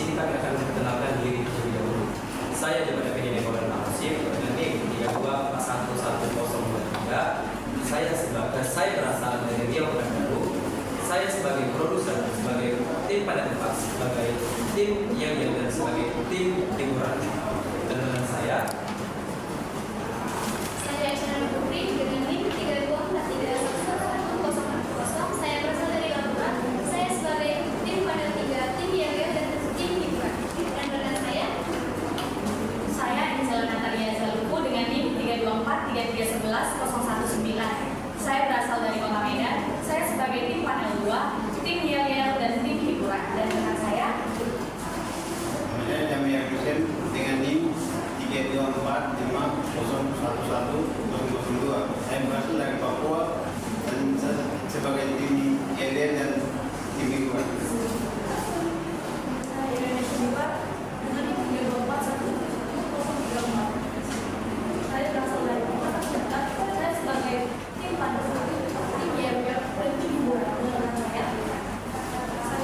sini kami akan memperkenalkan diri terlebih dahulu. Saya Jabatan Pendidikan Kabupaten Tasik dengan NIM 32411023. Saya berasal dari Riau Pekanbaru. Saya sebagai produser, sebagai tim pada tempat, sebagai tim yang dan sebagai tim liburan. Dan dengan saya Aisyah Putri dengan NIM 3243111040. Saya berasal dari Lampung. Saya sebagai tim panel 3, tim Yaga dan tim liburan. Dan dengan saya Angela Natalia Zaluku dengan NIM 32433111019. Saya berasal dari Kota Medan. Saya sebagai tim panel 2, tim Yaga dan tim liburan. Dan dengan saya Jamia Hussein dengan NIM 32450111002. Saya berasal dari Papua dan sebagai tim YD dan tim liburan. saya dengan NIM 324111034. Saya berasal dari Kota Medan. Saya sebagai tim panel 1, tim Yaga dan tim liburan. Dengan saya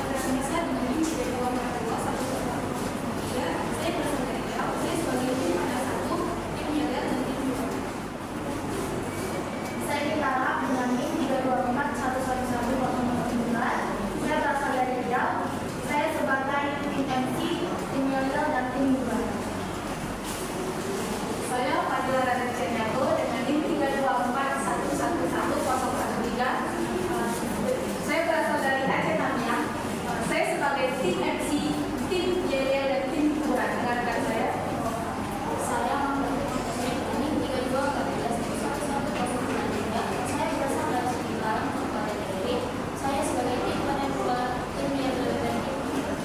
Indonesia dengan NIM 3242110. Saya berasal dari Riau. Saya sebagai tim panel 1, tim Yaga dan tim liburan. Saya Ditara dengan NIM 324111009. Saya berasal dari Riau. Saya sebagai tim MC, tim Yaga dan tim liburan. Saya Fadila Radha Cernyato dengan NIM 324111013. Saya berasal dari Aceh Tamiang. Saya sebagai tim MC, tim Jaya dan tim liburan. Dengan rekan saya NIM 324111093. Saya berasal dari Cikarang, Kabupaten Kediri. Saya sebagai tim panel 2, tim Jaya dan tim liburan.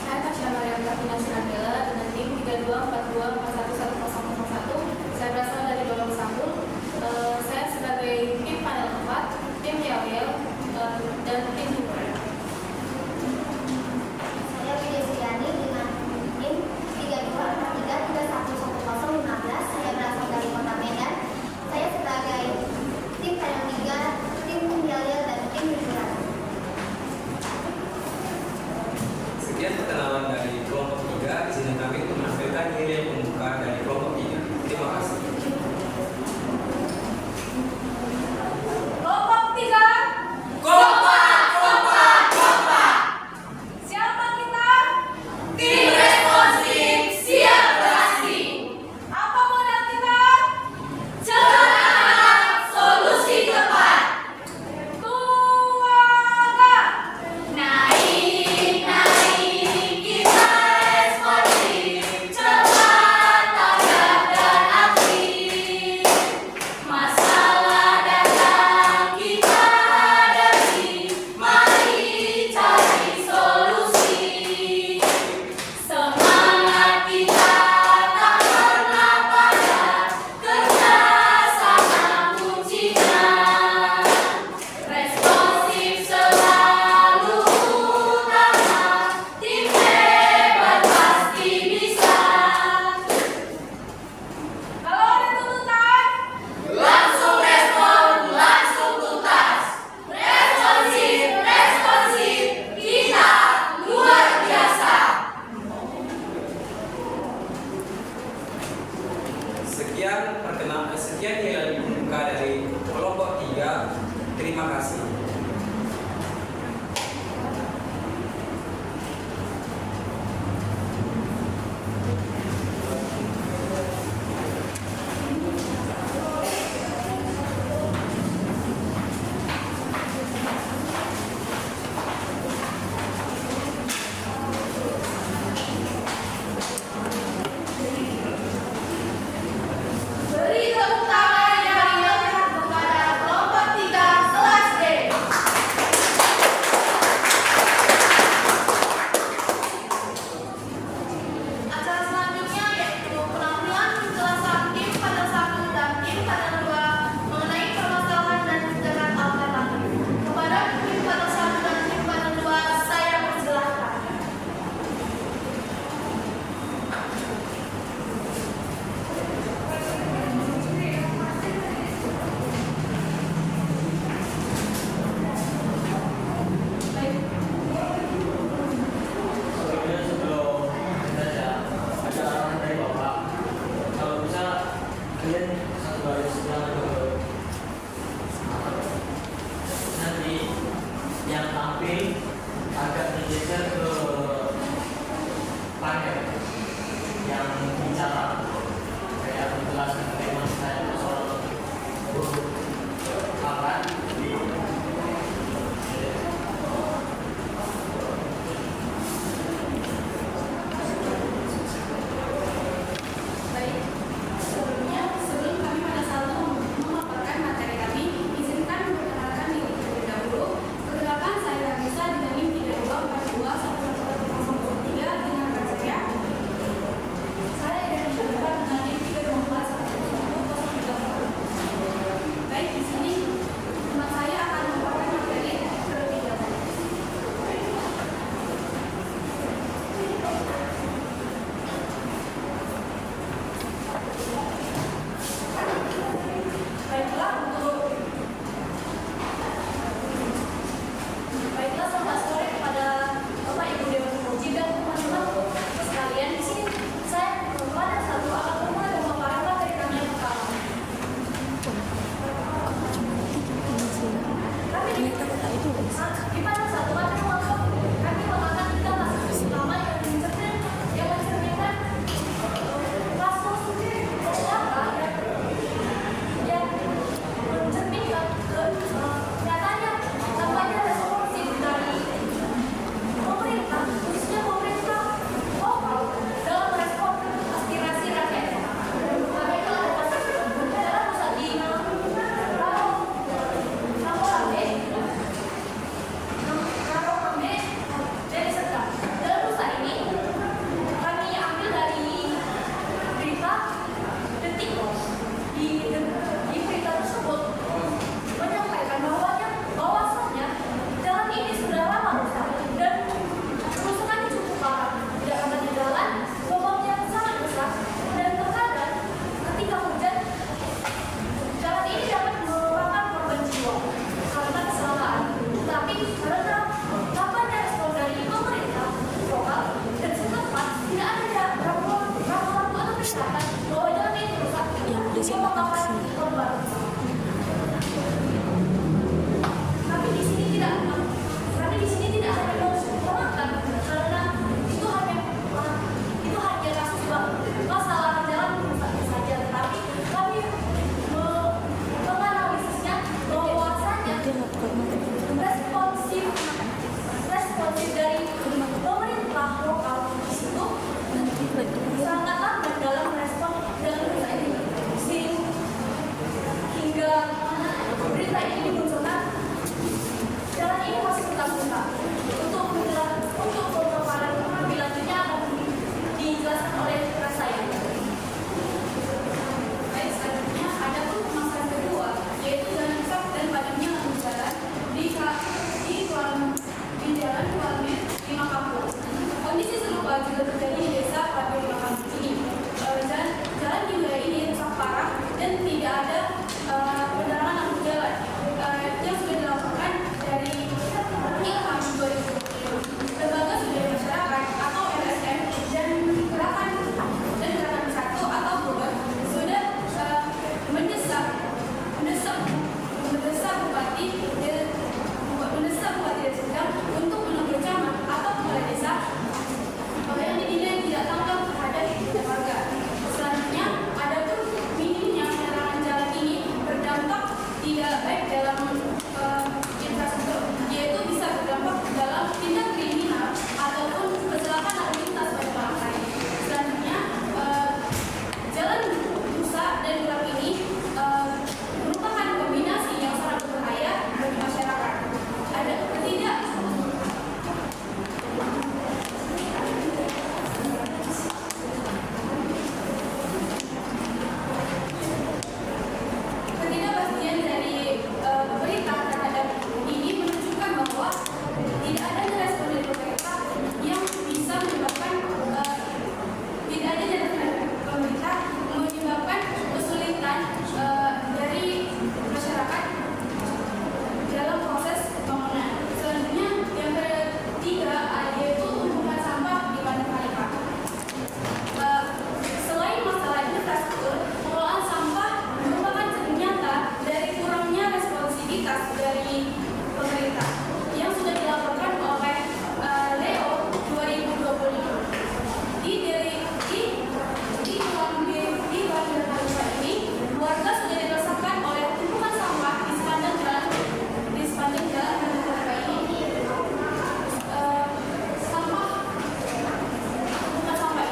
Saya Tasya Maryam Kafina Sirandela dengan NIM 32424111001. Saya berasal dari Dolong Sambul. Saya sebagai tim panel 4, tim Yawel dan tim liburan. Saya Widya Sriani dengan NIM 32433111015. Saya berasal dari Kota Medan. Saya sebagai tim panel 3, tim Yalil dan tim liburan. sekian perkenalan dari kelompok 3. Izinkan kami untuk menampilkan nilai pembuka dari kelompok 3. Terima kasih. Kelompok 3. Siapa kita? Tim responsif siap beraksi. Apa modal kita? Cepat, solusi tepat. Tuaga. Naik, kita responsif. Cepat, terjadi di desa Pabrik Makam ini. Jalan di wilayah ini rusak parah dan tidak ada penerangan lampu jalan yang sudah dilakukan dari tahun 2020. Lembaga Swadaya Masyarakat atau LSM dan gerakan bersatu atau Bogor sudah mendesak Bupati Deli Serdang untuk menegur camat atau kepala desa yang dinilai tidak tanggap terhadap warga. Selanjutnya, ada pun minimnya penerangan jalan ini berdampak tidak baik dalam infrastruktur, yaitu bisa berdampak dalam tindak kriminal ataupun kecelakaan lalu lintas pada malam hari. Selanjutnya, jalan rusak dan gelap ini merupakan kombinasi yang sangat berbahaya bagi masyarakat. Ada ketidak ketidakpastian dari pemerintah terhadap ini menunjukkan bahwa tidak adanya respon dari pemerintah yang bisa menyebabkan tidak adanya respon dari pemerintah menyebabkan kesulitan dari masyarakat dalam proses pembangunan. Selanjutnya yang ketiga yaitu tumpukan sampah di Bandar Kalipa. Selain masalah infrastruktur, pengelolaan sampah merupakan cermin nyata dari kurangnya responsivitas dari pemerintah yang sudah dilaporkan oleh Leo 2020. Di Bandar Kalipa ini, warga sudah dirasakan oleh tumpukan sampah di sepanjang jalan Bandar Kalipa ini. Sampah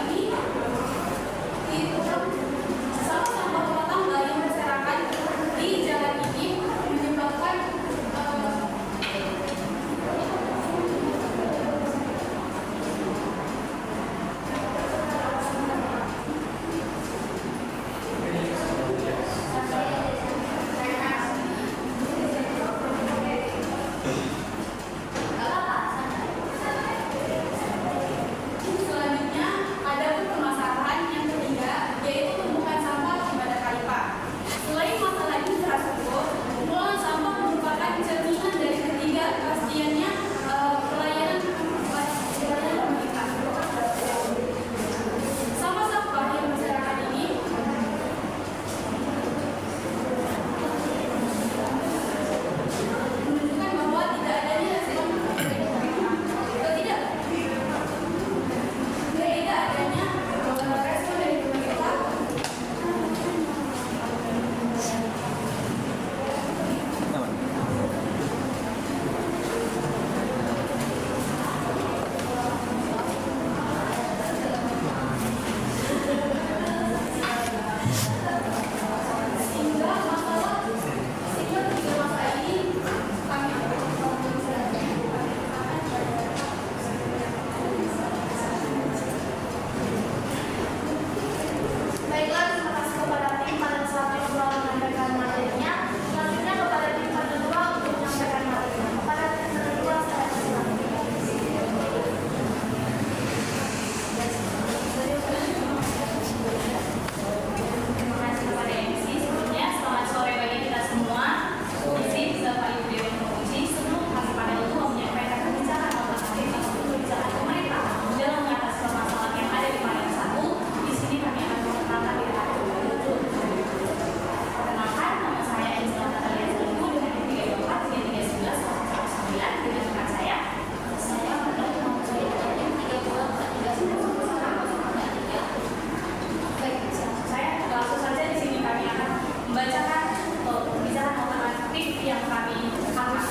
ini sampah rumah tangga yang berserakan di jalan ini menyebabkan selanjutnya ada pun permasalahan yang ketiga yaitu tumpukan sampah di Bandar Kalipa. Selain masalah infrastruktur, pengelolaan sampah merupakan cerminan dari ketidakpastiannya pelayanan pemerintah. Sampah-sampah yang berserakan ini menunjukkan bahwa tidak adanya respon dari pemerintah. Tidak adanya respon dari pemerintah sehingga tiga masalah ini kami Baiklah, terima kasih kepada tim pada saat yang telah menyampaikan materinya. Selanjutnya kepada tim pada dua untuk menyampaikan materinya. Kepada tim pada dua saya persilakan. Terima kasih kepada MC. Sebelumnya, selamat sore bagi kita semua. Di sini bisa Pak Ibu Dewan Provinsi. Sebelum kami pada itu menyampaikan kebijakan alternatif ataupun kebijakan pemerintah dalam mengatasi permasalahan yang ada di Bandar 1. Di sini kami akan memperkenalkan diri kami dulu. Perkenalkan, nama saya Angela Natalia Zalibu dengan NIM 324 3311 dengan rekan saya. Saya mendapat nama saya NIM 324 Baik, saya langsung saja di sini kami akan membacakan kebijakan alternatif yang kami angkat.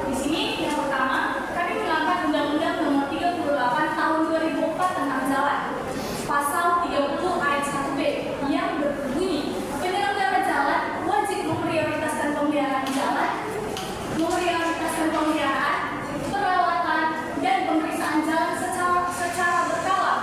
Di sini yang pertama, kami mengangkat Undang-Undang Nomor 38 Tahun 2004 tentang jalan. Pasal 30 ayat 1B yang berbunyi, penyelenggara jalan wajib memprioritaskan pemeliharaan jalan, memprioritaskan pemeliharaan, perawatan, dan pemeriksaan jalan secara berkala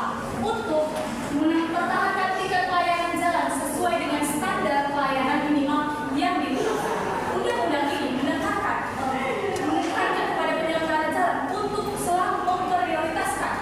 untuk mempertahankan tingkat pelayanan jalan sesuai dengan standar pelayanan minimal yang digunakan. Undang-undang ini menekankan kepada penyelenggara jalan untuk selalu memprioritaskan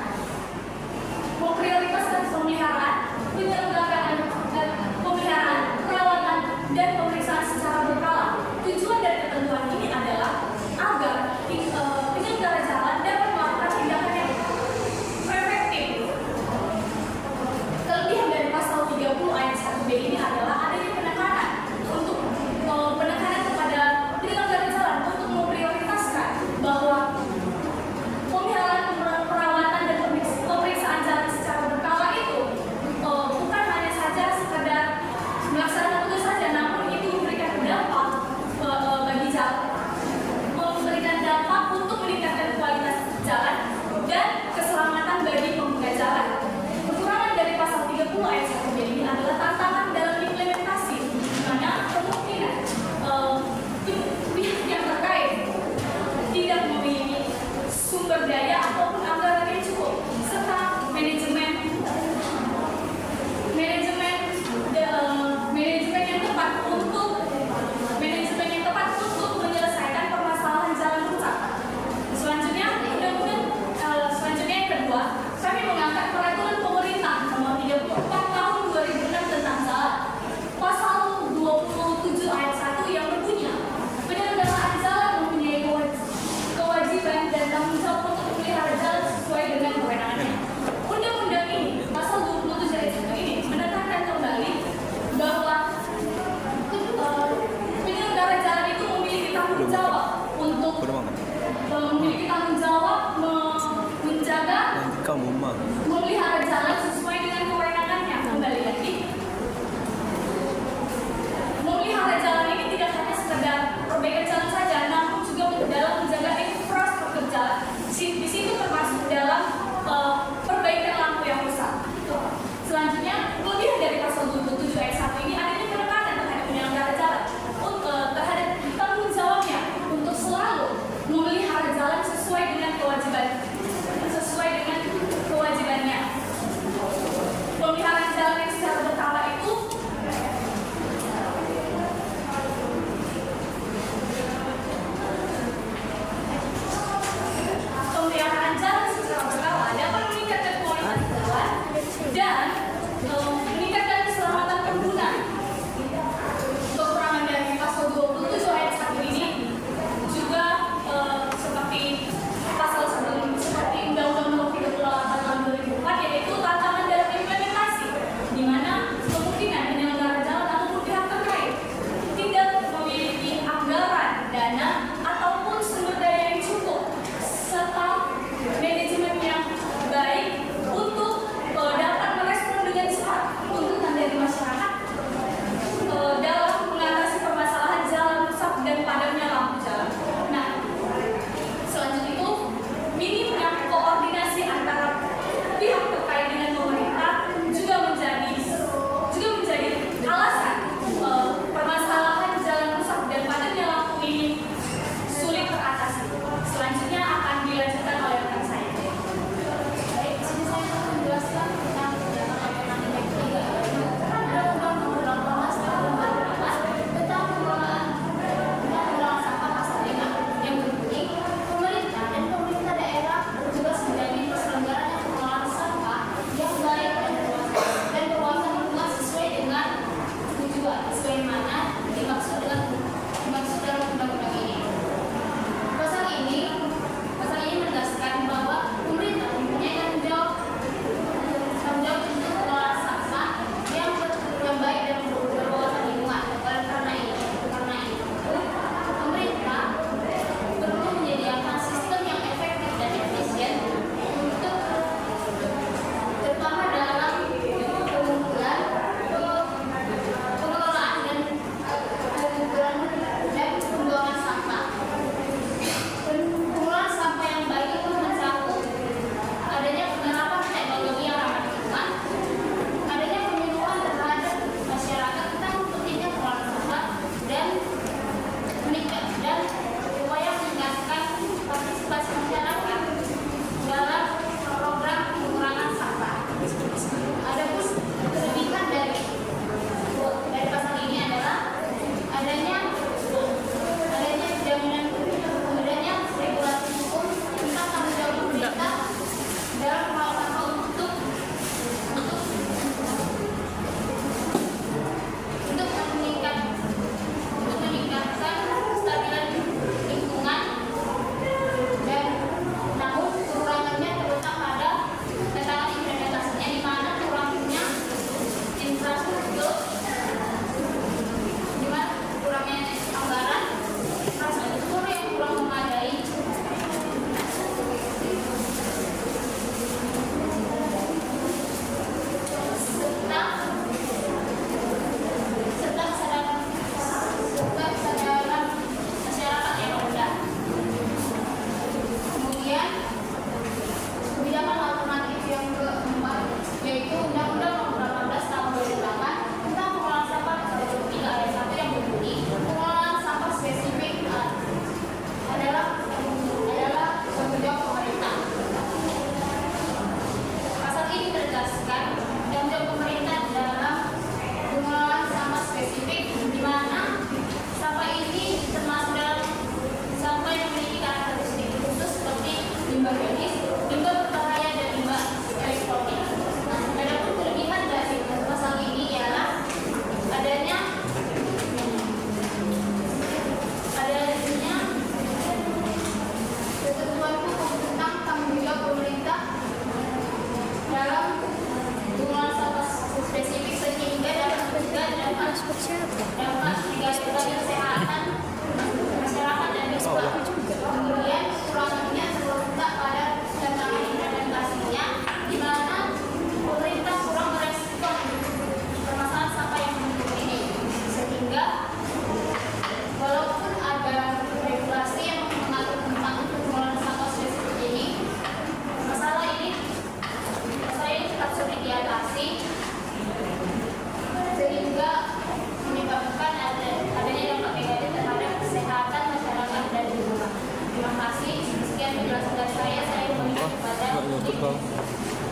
ikut kau.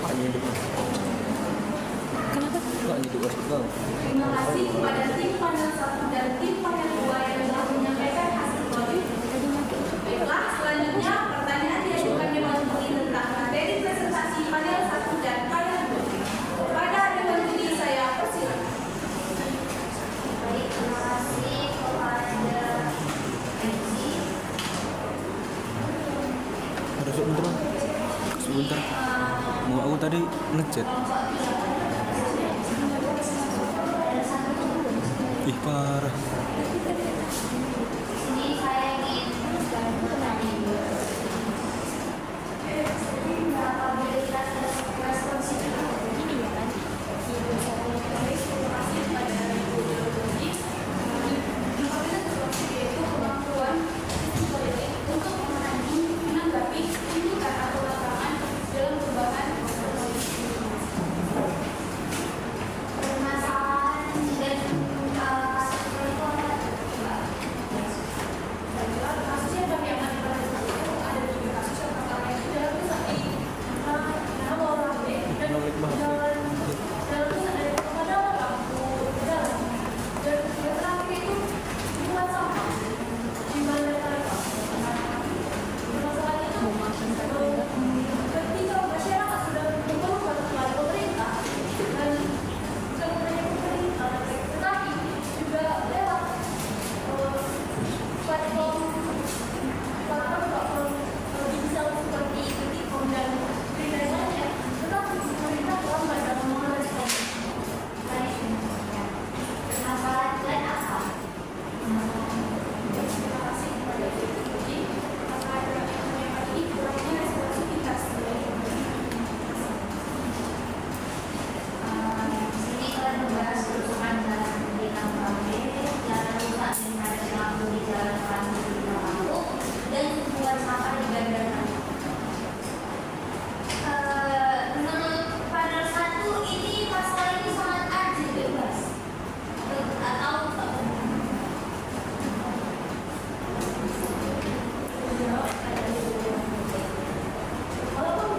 Hanya hidup. Kenapa? Nggak hidup ikut kau. Terima kasih kepada tim panel 1 dan tim panel 2 yang telah menyampaikan hasil voting. Baiklah, selanjutnya pertanyaan diajukan Dewan Juri tentang materi presentasi panel 1 dan panel 2. Kepada Dewan Juri saya persilakan. Baik, terima kasih kepada MC. Ada sebentar. Sebentar. Mau aku tadi ngechat. Ih parah. Ini saya ingin kapabilitas responsif. Ini ya kan? Yaitu kemampuan politik untuk memahami, menanggapi, tuntutan atau tantangan dalam perubahan Permasalahan dan kasus itu apa? kasusnya bagi yang ada pada saat itu ada juga kasus yang pertama itu dalam kisah ini. Dalam ada kepada lampu jalan dan yang terakhir itu buat sama di mana mereka masalah itu ketika masyarakat sudah berubah kepada pemerintah dan kemudian pemerintah tetapi juga lewat platform digital seperti Tiktok dan lainnya tetapi pemerintah lambat dalam merespon. Masalah dan apa? Terima kasih kepada Jadi terkait dengan ini kurangnya responsivitas dari Sini kita membahas kerusakan jalan di Kampanye, jalan rusak dan ada lampu di jalan Pandu di Lampu, dan tumpuan sampah di Gandaran. Menurut panel 1 ini masalah ini sangat urgent bebas atau walaupun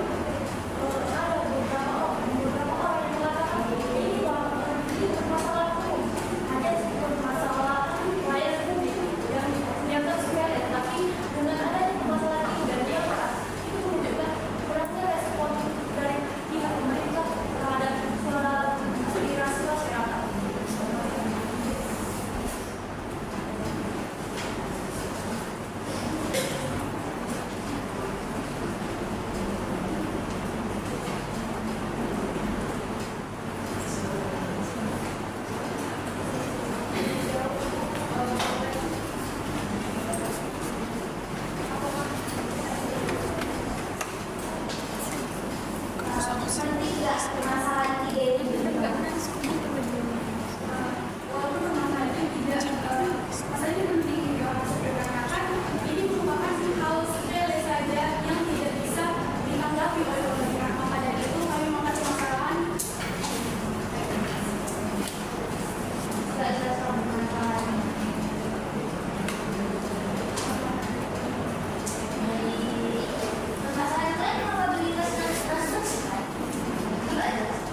ada beberapa orang yang mengatakan ini masalah umum, ada masalah layak publik yang dianggap sepele, tapi dengan adanya masalah ini dan dia keras, itu menunjukkan kurangnya respon dari pihak pemerintah terhadap aspirasi masyarakat. Ketiga, permasalahan ide itu walaupun permasalahannya tidak masalahnya penting juga dikarenakan ini merupakan hal sepele saja yang tidak bisa ditanggapi oleh pemerintah. Maka dari itu kami mengangkat permasalahan tidak jelas permasalahan. Permasalahan lain kapabilitas dan responsif kan? Tidak jelas.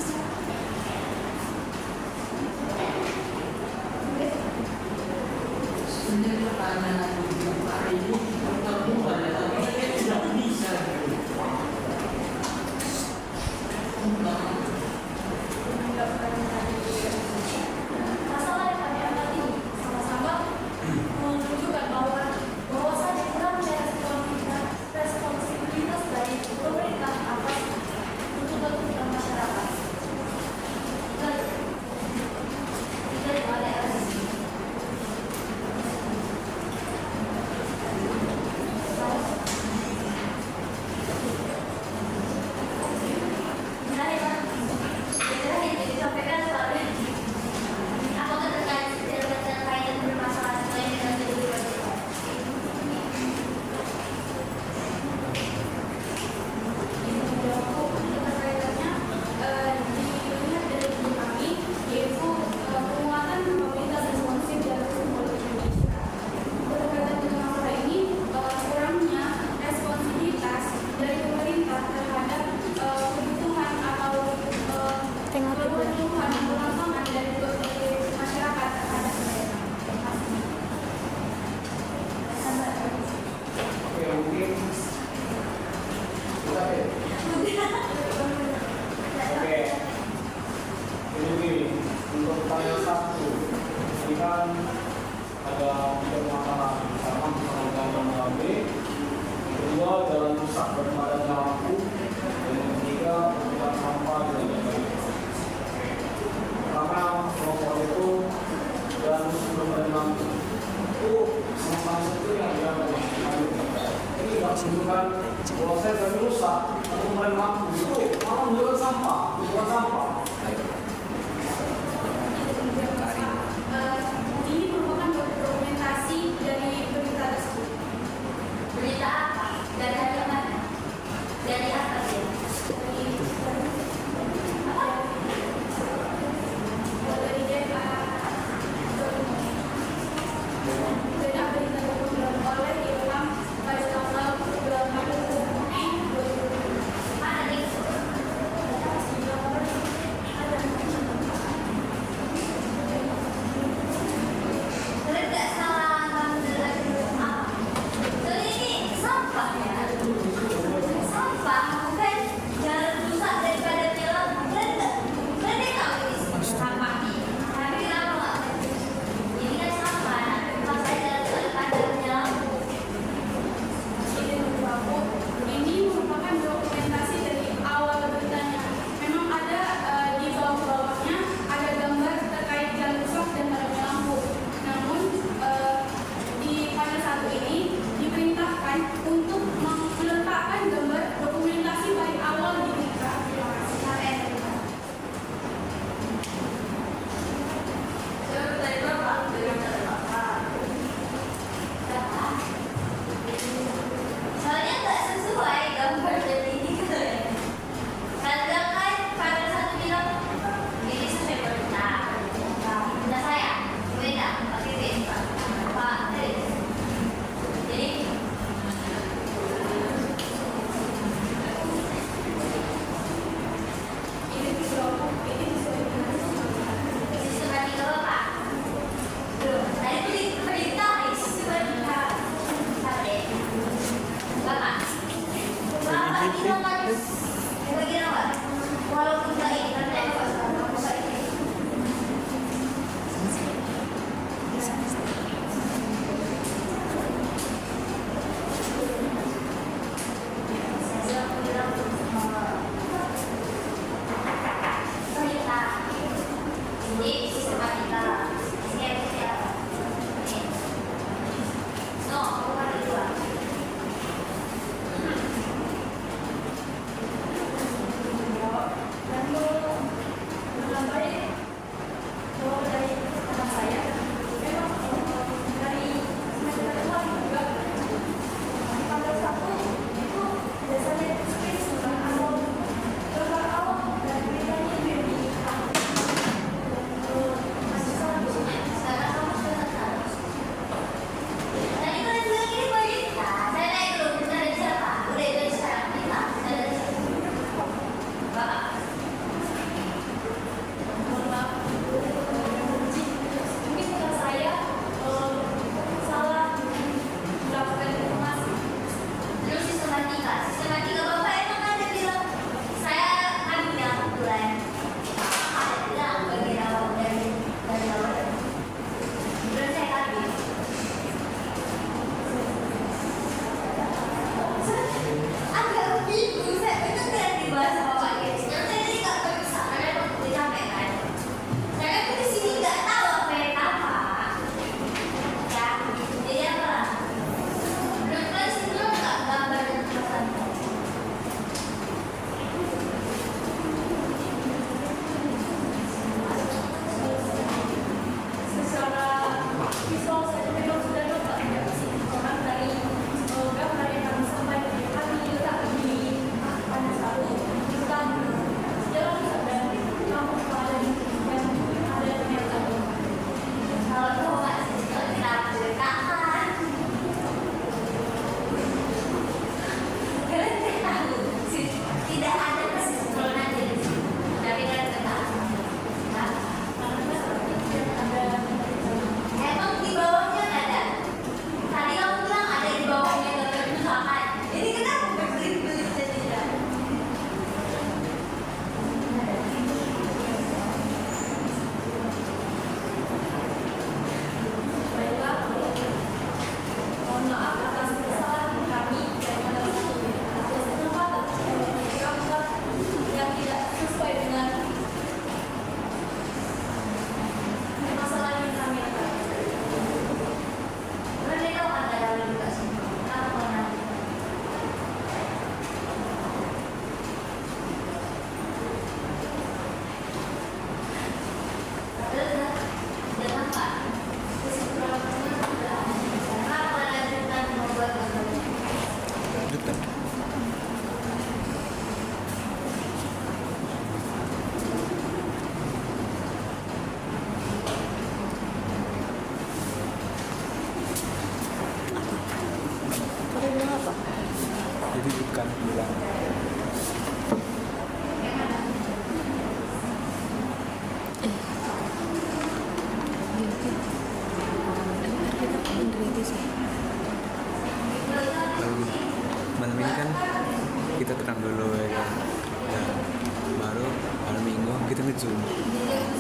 zoom.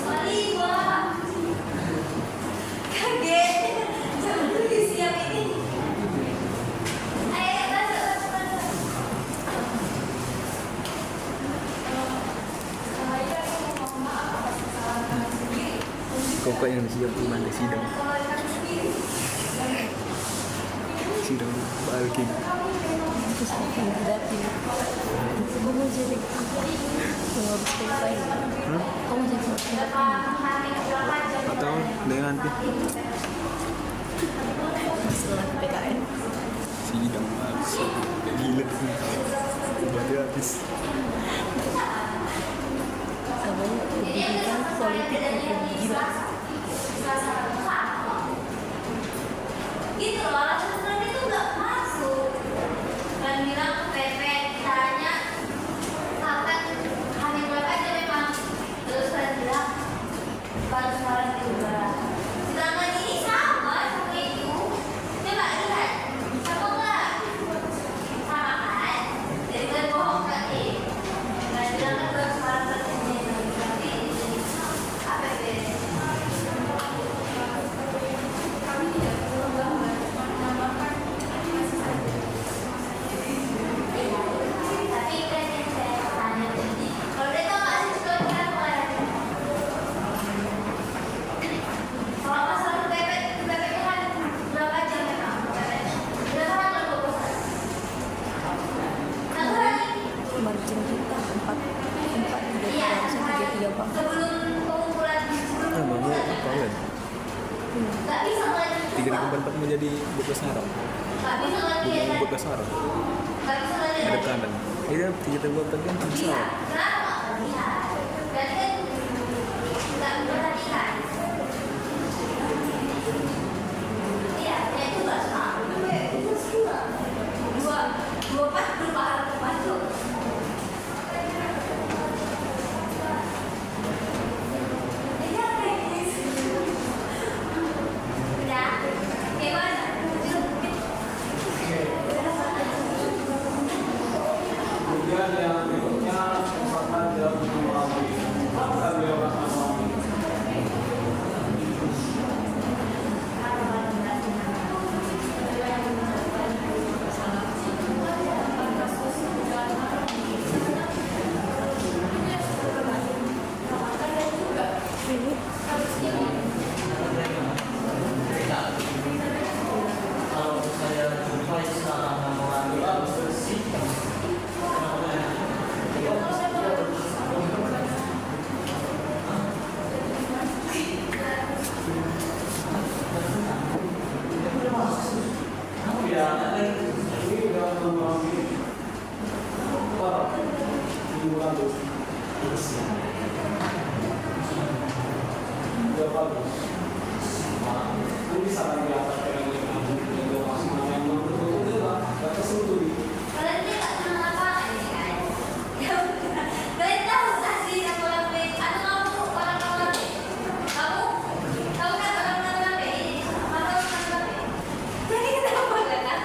Sorry, gua kaget. Jangan dulu siap ini. Ayo, masuk. Saya mau maaf atas kesalahan kami sendiri. Kau kok yang siap gimana sidang? Kesalahan kami sendiri. Sidang balikin. Atau dengan nanti PKN. sidang gila obatnya habis. Pendidikan politik hukum gila. Gitu loh, alasan itu nggak masuk. Dan bilang PP caranya sampai hari berapa aja memang. Terus saya bilang baru sekarang juga. Sedangkan ini sama seperti itu. Coba lihat, sama nggak? Sama kan? Jadi kan bohong tadi. Dan bilang kan baru sekarang terjadi. Tapi apa bedanya? Kami tidak perlu menambahkan masih saja. Tapi kan yang saya tanya tadi, kalau dia tahu nggak sih sekolah berapa? Kalau masalah PP kan berapa jam memang? Berapa kan kalau bosan? Nah, Margin kita 4 iya, 3 Pak. sebelum pengumpulan Ah, mau apa kan? nggak bisa lagi. 3,4 menjadi 12 harap. Nggak bisa lagi ya, San? 12 harap. Nggak bisa lagi. Ada San? kanan. Ini 3,4 kan Iya, bisa. kenapa nggak lihat? Berarti kan nggak memperhatikan. Iya, ya itu nggak sama. Itu semua. Dua pas berupa harap masuk. Iya, kayak gitu. Udah, gimana? Kemudian yang berikutnya kesempatan dalam mengalami akan beliau alami. Kalau saya jumpai sekarang mengambil bersih, Ya, ini sudah mengalami minggu lalu. Sudah bagus. Ini bisa lagi atas dengan yang maksimal yang betul-betul juga dapat sentuh. Kalian ini nggak senang apa-apa ini kan? Ya udah. Kalian tahu nggak sih yang orang baik? Atau kamu orang baik? Kamu tahu kan orang baik? Kamu orang baik? Jadi kenapa nggak kan?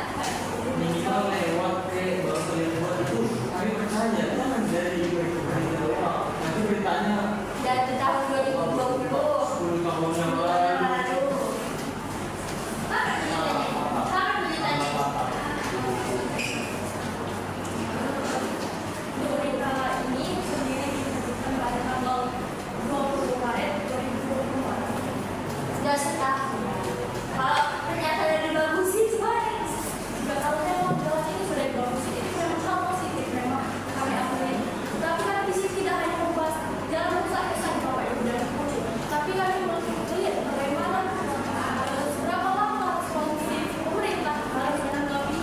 minimal lewat ke baru lewat itu kami percaya jangan dari berita doang. Nanti beritanya Dan di tahun 2020 10 tahun yang lalu. apa beritanya? Apa beritanya? Berita ini sendiri diterbitkan pada tanggal 20 Maret 2024. Sudah setahun. Kalau ternyata dari bagusin semuanya. Juga kalau saya mau jawab ini sudah bagusin. Itu memang hal positif memang kami akui. Tapi kami di sini tidak hanya membahas jalan rusak kesan Bapak Ibu dan Ibu, tapi kami melihat bagaimana seberapa lama responsif pemerintah harus menanggapi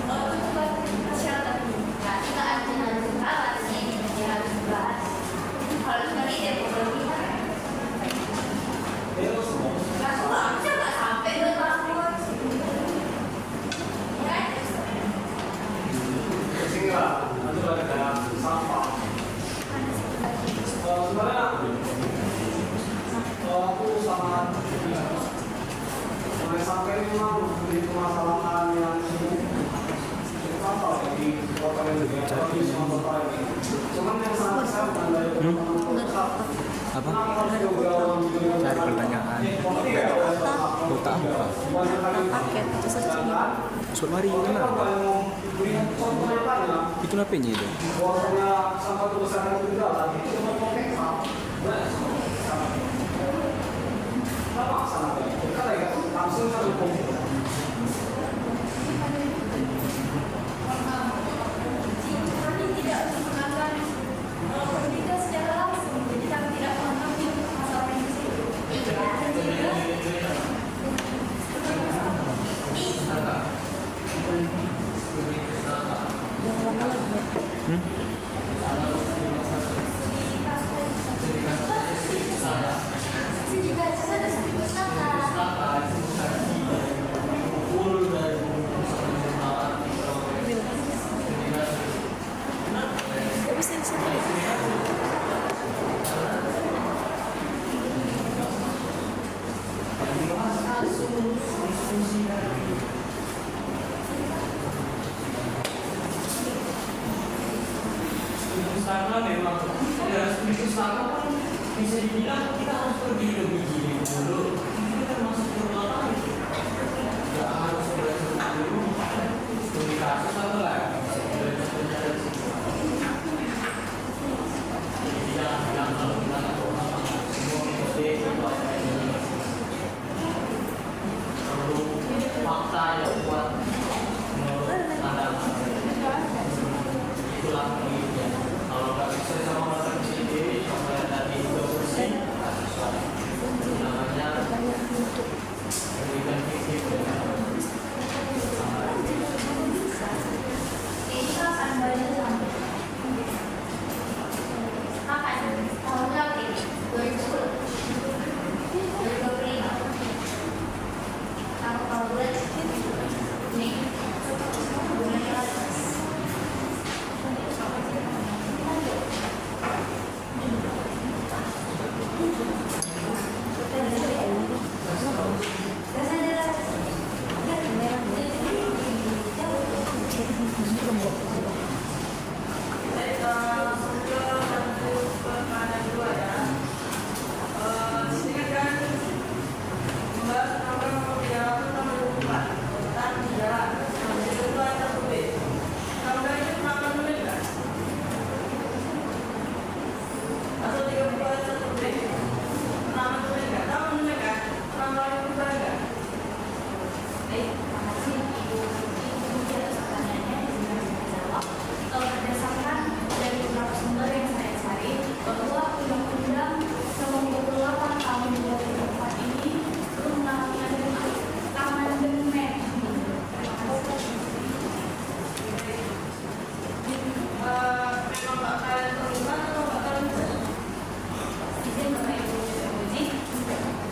tuntutan masyarakat ini. Nah, kita artinya harus ini harus dibahas. Kalau sekali dia berlebihan. Nggak sampai, nggak sampai 2 tahun. Ya, Sehingga nanti ada kayak sampah. Sebenarnya aku sangat mulai sampai memang menjadi permasalahan yang fatal di kota yang juga tapi semua kota ini. Cuman yang sangat besar bukan dari Apa? Cari pertanyaan. Buka apa? paket itu saja. Surat mari kenal. Itu napenya itu. Kami tidak menggunakan pendidikan secara langsung, jadi kami tidak mengalami masalah yang di situ. Jika ada bisa di sini. Karena memang ya studi pustaka kan bisa dibilang kita harus pergi ke biji dulu. Ini kan masuk ke rumah nggak harus belajar dulu. Studi kasus atau lagi. Jadi jangan bilang kalau kita nggak tahu apa semua mesti perlu fakta yang kuat menurut anda. Itulah penelitian. Kalau nggak bisa sama masa sendiri, sampai tadi itu bersih, namanya pendidikan fikih. Ini kan standarnya sama. Kapan? Tahun berapa ini? 2010. 2025. Kalau bulan nih, bulan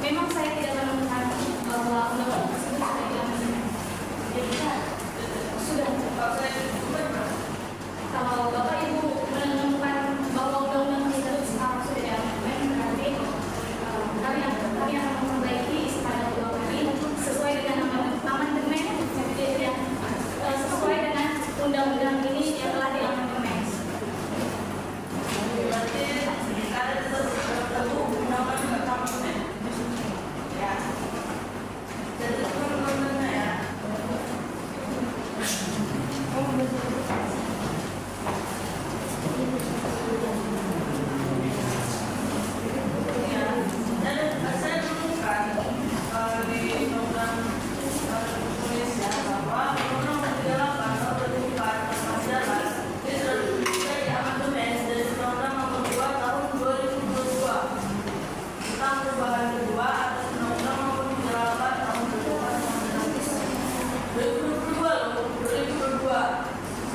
memang saya tidak menemukan bahwa undang-undang tersebut sudah diamandemen. Jadi sudah. Kalau Bapak Ibu menemukan bahwa undang-undang tersebut sekarang sudah diamandemen, berarti kami akan memperbaiki isi pada dua kali sesuai dengan amandemen yang sesuai dengan undang-undang ini yang telah diamandemen. Berarti sekarang kita tentu undang-undang juga amandemen. Ya. Jadi undang-undangnya ya. Ya. Dan saya menemukan di undang-undang Indonesia bahwa undang-undang 38 atau 34 masih jelas ini sudah diamandemen dari undang-undang nomor 2 tahun 2022 tentang perubahan kedua atas undang-undang nomor 38 tahun 2022 loh, 2022.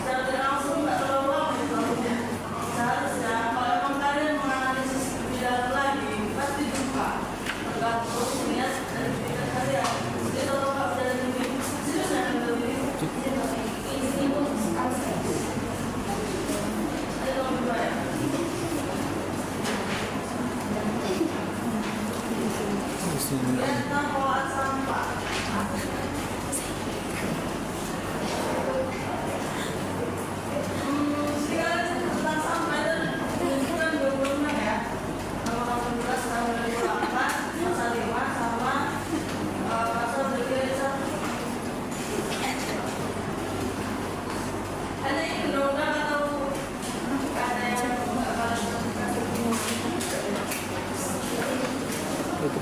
Secara tidak langsung nggak terlalu lama itu tahunnya. Seharusnya kalau memang kalian menganalisis lebih dalam lagi pasti jumpa tergantung niat dan pikiran kalian. Jadi kalau nggak udah lebih serius dan lebih ini pun ada nomor 2 ya. Tentang pengolahan sampah. Sekarang tentang sampah itu bukan 26 ya. Nomor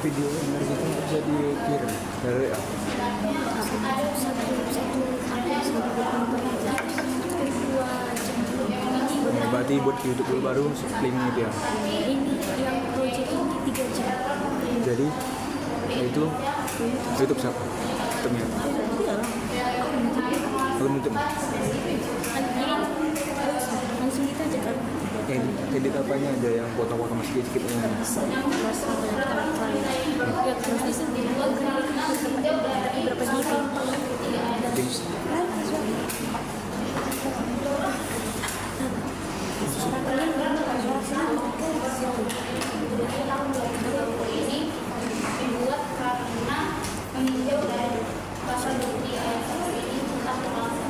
video benar gitu nggak bisa dikirim dari ya. Ada satu Berarti buat YouTube dulu baru linknya dia. ini yang project ini 3 jam. Jadi itu YouTube siapa? Temen. Belum YouTube. Langsung kita aja kan. Edit apanya aja yang foto-foto masih sedikit-sedikit yang Ya terus di sini berapa GB? Ini dibuat karena meninjau dari pasal 23 ayat 1 ini tentang pengalaman.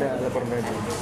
Ada laporan dari itu.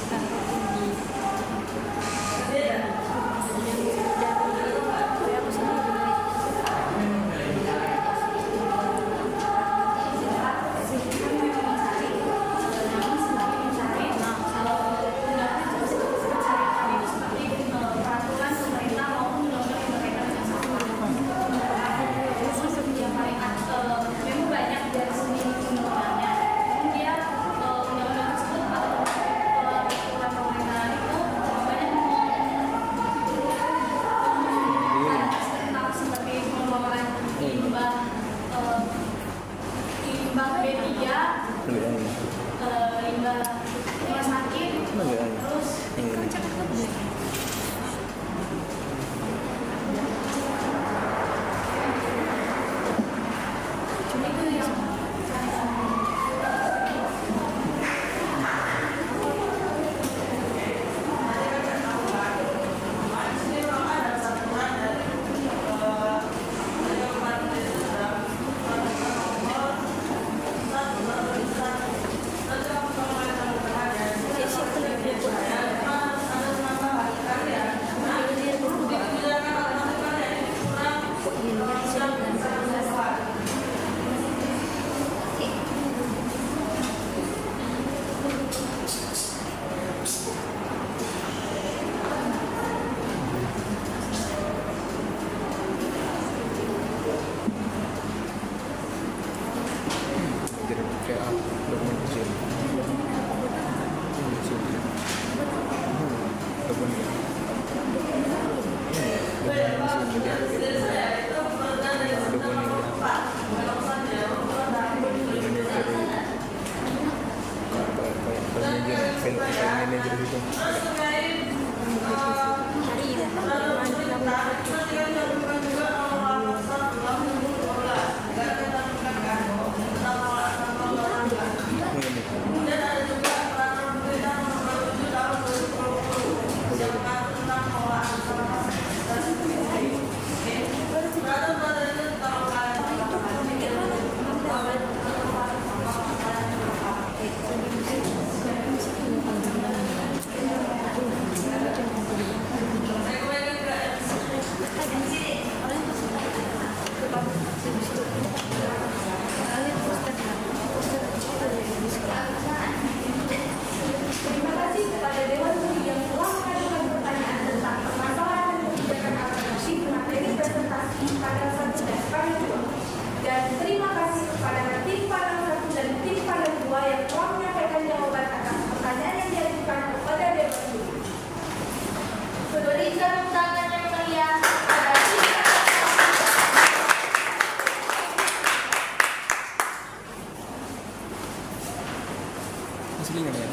selingan ya.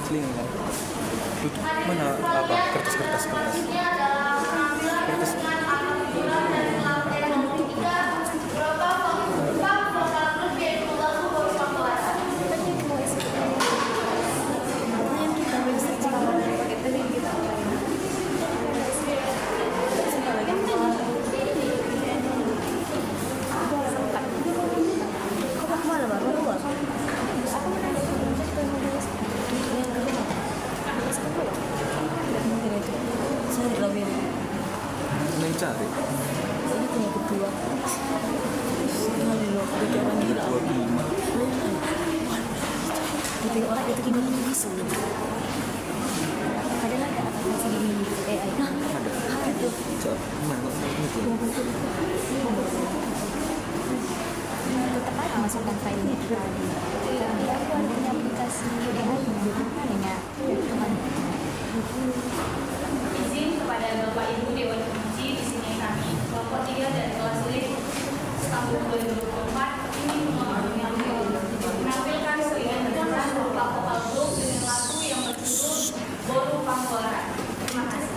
Selingan ya. Tutup. Mana apa kertas. Ini adalah penampilan dengan alhamdulillah dari lantai nomor 3 beberapa vokal grup yaitu lagu baru pembelajaran. Mana yang cari? Dua lima. Ada. Cak, mana ini tuh? Masukkan filenya tapi aku punya aplikasi dengan Izin kepada Bapak Ibu Dewan Penguji di sini kami kelompok 3 dari kelas lift tahun 2024 ini menampilkan selingan berjalan berupa vokal grup dengan lagu yang berjudul Boru Pangkolan. Terima kasih.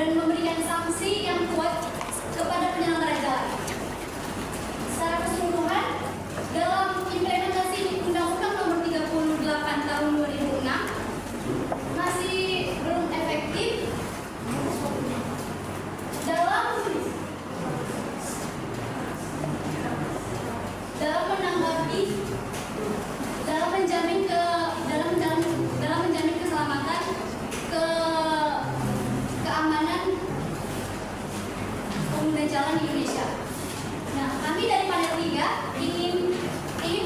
dan memberikan sanksi yang kuat kepada penyelenggara jalan. Secara keseluruhan, dalam implementasi Undang-Undang Nomor 38 Tahun 2006 masih belum efektif dalam menanggapi, dalam menjamin keselamatan, keamanan pengguna jalan di Indonesia. Nah, kami dari panel 3 ingin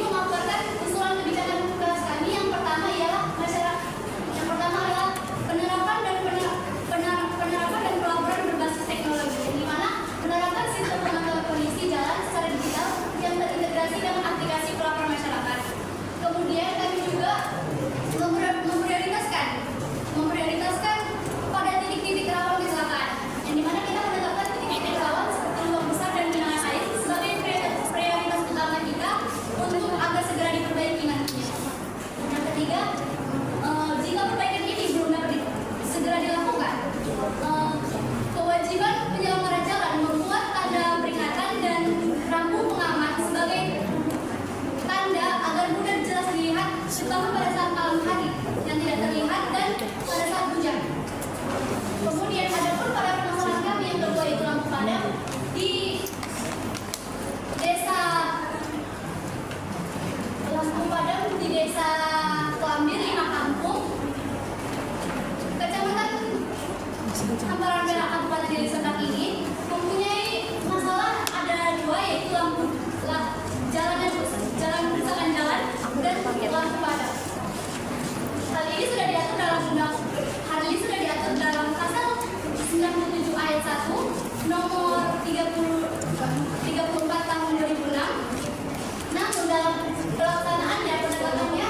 memaparkan usulan kebijakan tugas kami. Yang pertama ialah penerapan dan pelaporan berbasis teknologi, di mana penerapan sistem pemantauan kondisi jalan secara digital yang terintegrasi dengan aplikasi pelaporan masyarakat. Kemudian kami juga memprioritaskan pada titik-titik rawan kecelakaan, yang dimana kita menetapkan titik-titik rawan seperti lubang besar dan genangan air sebagai prioritas utama kita untuk agar segera diperbaiki nantinya. Yang ketiga, jika perbaikan ini belum dapat segera dilakukan, kewajiban penyelenggara jalan membuat tanda peringatan dan rambu pengaman sebagai tanda agar mudah jelas dilihat, terutama pada saat malam hari yang tidak terlihat dan pada saat hujan. Kemudian ada pun pada permasalahan kami yang kedua yaitu lampu padam di desa Kelambir, 5 kampung, Kecamatan Hamparan Merah, Kabupaten Deli Serdang ini mempunyai masalah ada 2, yaitu jalan dan lampu padam. Hal ini sudah diatur dalam pasal 97 ayat 1 nomor 34 tahun 2006. Namun dalam pelaksanaannya, penegakannya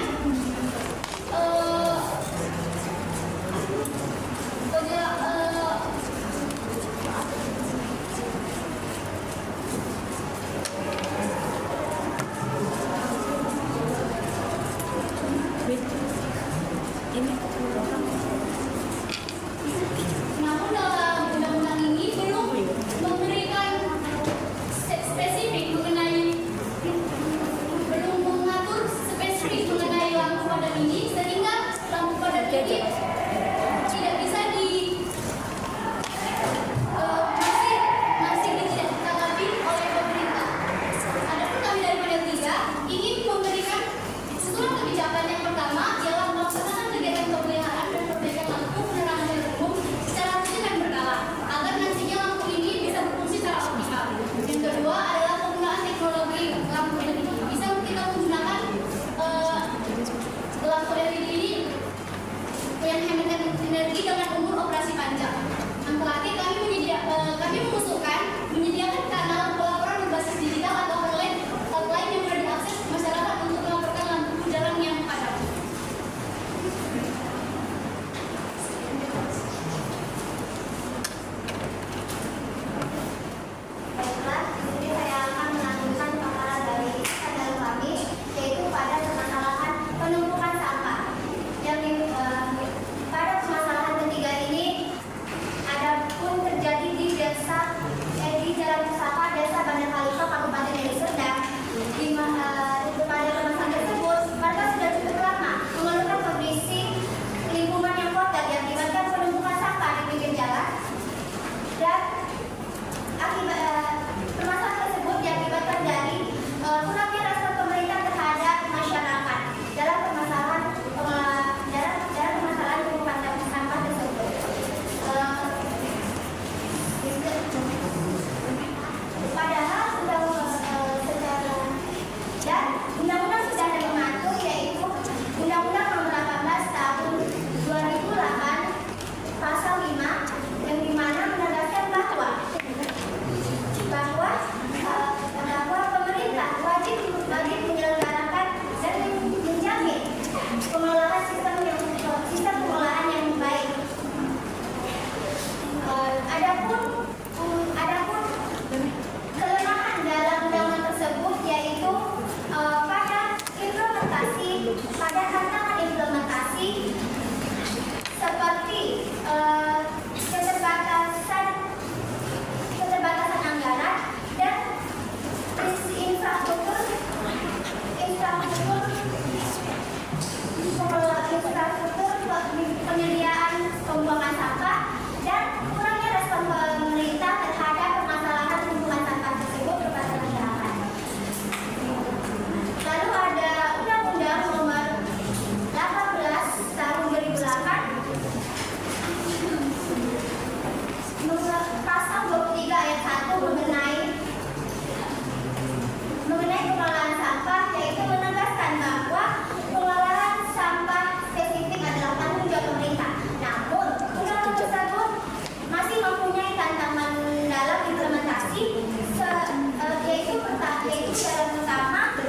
yang pertama,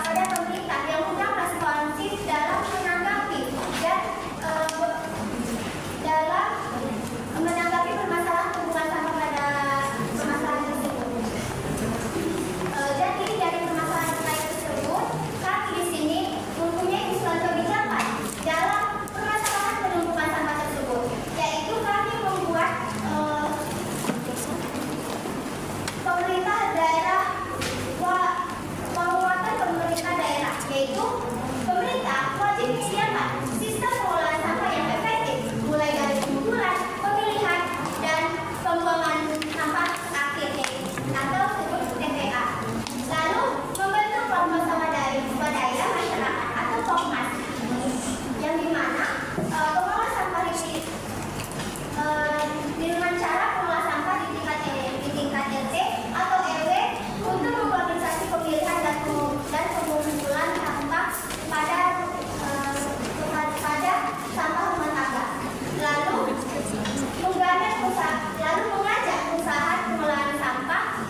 pada pemerintah yang kurang responsif dalam menanggapi dan dalam menanggapi permasalahan hubungan sama pada permasalahan tersebut. Jadi dari permasalahan terkait tersebut, kami di sini mempunyai usulan kebijakan dalam permasalahan penumpukan sampah tersebut, yaitu kami membuat pemerintah daerah penguatan pemerintah daerah, yaitu pemerintah wajib menyediakan sistem pengelolaan sampah yang efektif, mulai dari pengumpulan, pemilihan, dan pembuangan sampah akhir atau disebut TPA. Lalu membentuk kelompok swadaya masyarakat atau POKMAS, yang dimana pengelola sampah dengan cara pengelola sampah di tingkat RT atau RW untuk mengkoordinasi pemilihan dan pengumpulan sampah pada sampah rumah tangga. Lalu mengajak usaha pengelolaan sampah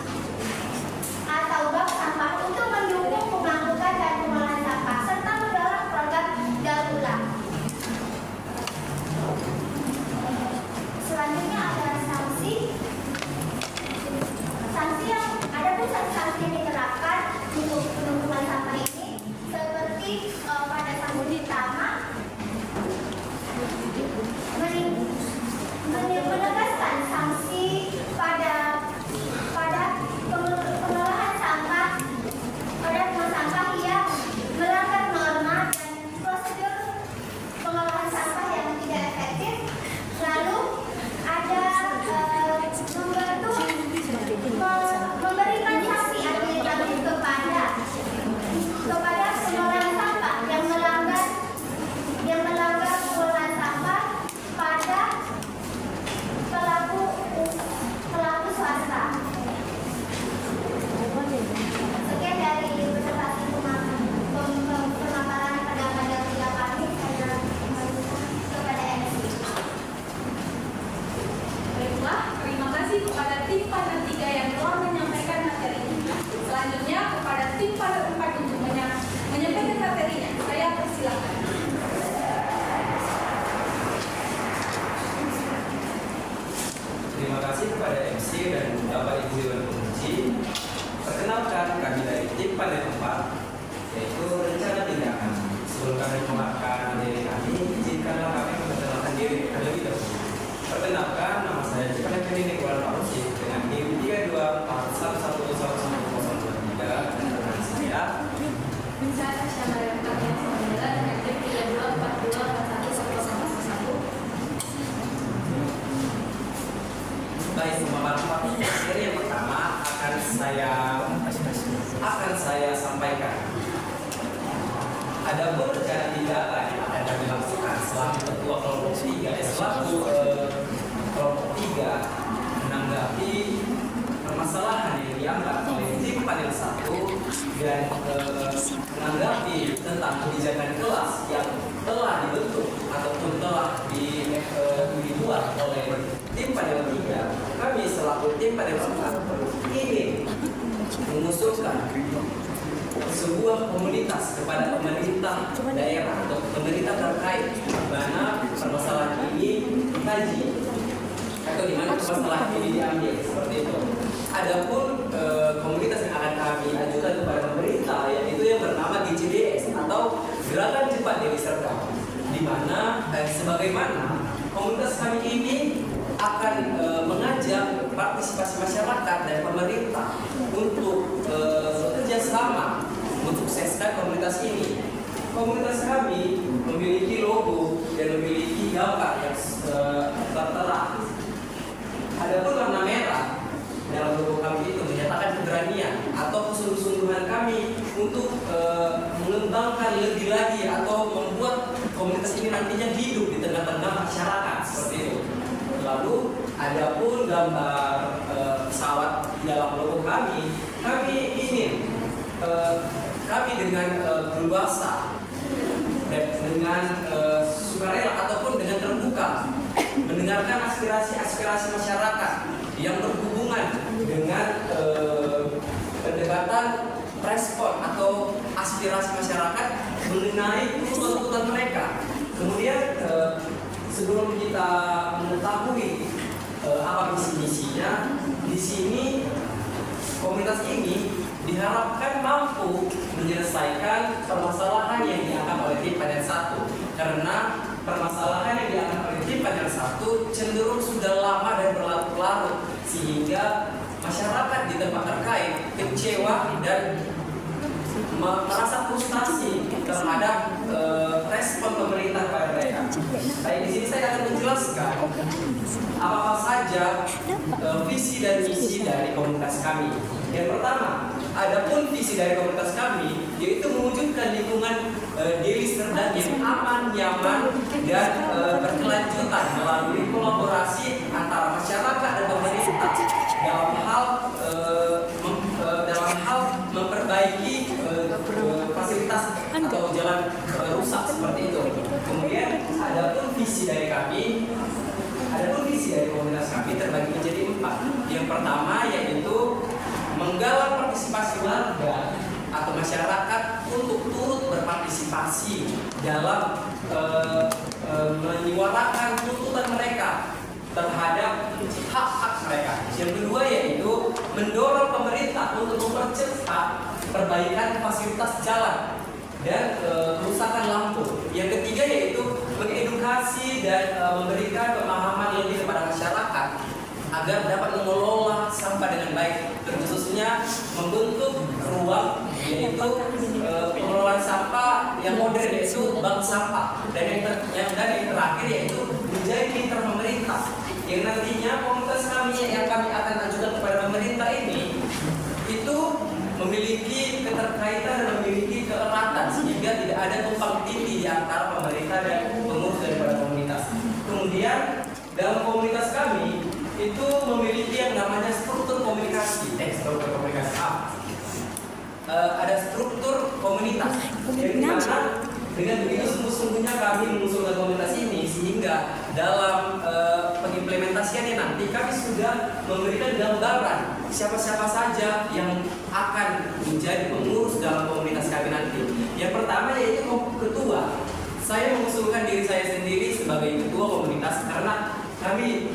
atau bank sampah untuk mendukung pemangkukan dan pengelolaan sampah serta mendorong program daur ulang. Selanjutnya ada sanksi yang diterapkan untuk penumpukan sampah ini, seperti pada sanksi pertama menegaskan sanksi pada pengelolaan sampah pada rumah sampah yang melanggar norma dan prosedur pengelolaan sampah yang tidak efektif. Lalu ada memberikan sanksi administratif kepada pengelolaan sampah yang melanggar pengelolaan sampah pada pelaku swasta. Sekian dari presentasi pemaparan pada tiga kami, saya kepada MC. Baiklah, terima kasih kepada tim panel 3 yang telah menyampaikan materi ini. Selanjutnya kepada tim panel 4 untuk menyampaikan materinya. Saya persilakan. Terima kasih kepada MC dan Bapak Ibu Dewan Penguji. Perkenalkan, kami dari tim panel 4, yaitu rencana tindakan. Sebelum kami mengeluarkan materi kami, izinkanlah kami memperkenalkan diri terlebih dahulu. Perkenalkan, nama saya Jepang Klinik Walau dengan NIM 3241111023 dan rekan saya Saya Syamara Kalian Sembilan dengan NIM 3242411001. baik pemaparan materi yang pertama akan saya sampaikan. Adapun rencana tindakan yang akan kami lakukan selaku ketua kelompok 3 menanggapi permasalahan yang dianggap oleh tim panel 1 dan menanggapi tentang kebijakan kelas yang telah dibentuk ataupun telah dibuat oleh tim panel 3. Kami selaku tim panel 4 ingin mengusulkan sebuah komunitas kepada pemerintah daerah atau pemerintah terkait di mana permasalahan ini dikaji atau di mana permasalahan ini diambil seperti itu. Adapun komunitas yang akan kami ajukan kepada pemerintah yaitu yang bernama GCDS atau Gerakan Cepat Deli Serdang, di mana sebagaimana komunitas kami ini akan mengajak partisipasi masyarakat dan pemerintah untuk bekerja sama mensukseskan komunitas ini. Komunitas kami memiliki logo dan memiliki gambar yang tertera. Adapun warna merah dalam logo kami itu menyatakan keberanian atau kesungguh-sungguhan kami untuk mengembangkan lebih lagi atau membuat komunitas ini nantinya hidup di tengah-tengah masyarakat seperti itu. Lalu adapun gambar pesawat di dalam logo kami ingin kami dengan berluasa dan dengan sukarela ataupun dengan terbuka mendengarkan aspirasi masyarakat yang berhubungan dengan pendekatan respon atau aspirasi masyarakat mengenai tuntutan mereka. Kemudian sebelum kita mengetahui apa misinya, di sini komunitas ini diharapkan mampu menyelesaikan permasalahan yang diangkat oleh tim panel 1, karena permasalahan yang diangkat oleh tim panel 1 cenderung sudah lama dan berlarut-larut, sehingga masyarakat di tempat terkait kecewa dan merasa frustasi terhadap respon pemerintah pada mereka. Baik, di sini saya akan menjelaskan apa saja visi dan misi dari komunitas kami. Yang pertama, adapun visi dari komunitas kami yaitu mewujudkan lingkungan Deli Serdang yang aman, nyaman, dan berkelanjutan melalui kolaborasi antara masyarakat dan pemerintah dalam hal memperbaiki fasilitas atau jalan rusak seperti itu. Kemudian adapun visi dari komunitas kami terbagi menjadi 4. Yang pertama yaitu menggalang partisipasi warga atau masyarakat untuk turut berpartisipasi dalam menyuarakan tuntutan mereka terhadap hak-hak mereka. Yang kedua yaitu mendorong pemerintah untuk mempercepat perbaikan fasilitas jalan dan kerusakan lampu. Yang ketiga yaitu mengedukasi dan memberikan pemahaman lebih kepada masyarakat agar dapat mengelola sampah dengan baik, terkhususnya membentuk ruang yaitu pengelolaan sampah yang modern yaitu bank sampah, dan yang terakhir yaitu menjadi mitra pemerintah yang nantinya komunitas kami yang kami akan ajukan kepada pemerintah ini itu memiliki keterkaitan dan memiliki keeratan sehingga tidak ada tumpang tindih di antara pemerintah dan pengurus daripada komunitas. Kemudian dalam komunitas kami itu memiliki yang namanya struktur komunikasi. Ada struktur komunitas. Jadi mana dengan begitu sungguh-sungguhnya kami mengusulkan komunitas ini sehingga dalam pengimplementasiannya nanti kami sudah memberikan gambaran siapa-siapa saja yang akan menjadi pengurus dalam komunitas kami nanti. Yang pertama yaitu ketua. Saya mengusulkan diri saya sendiri sebagai ketua komunitas karena kami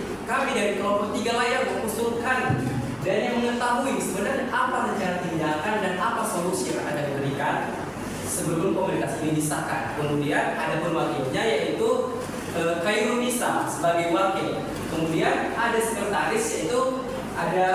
dari kelompok 3 layar mengusulkan dan yang mengetahui sebenarnya apa rencana tindakan dan apa solusi yang akan diberikan sebelum komunitas ini disahkan. Kemudian ada pun wakilnya yaitu Khairul Nisa sebagai wakil. Kemudian ada sekretaris yaitu ada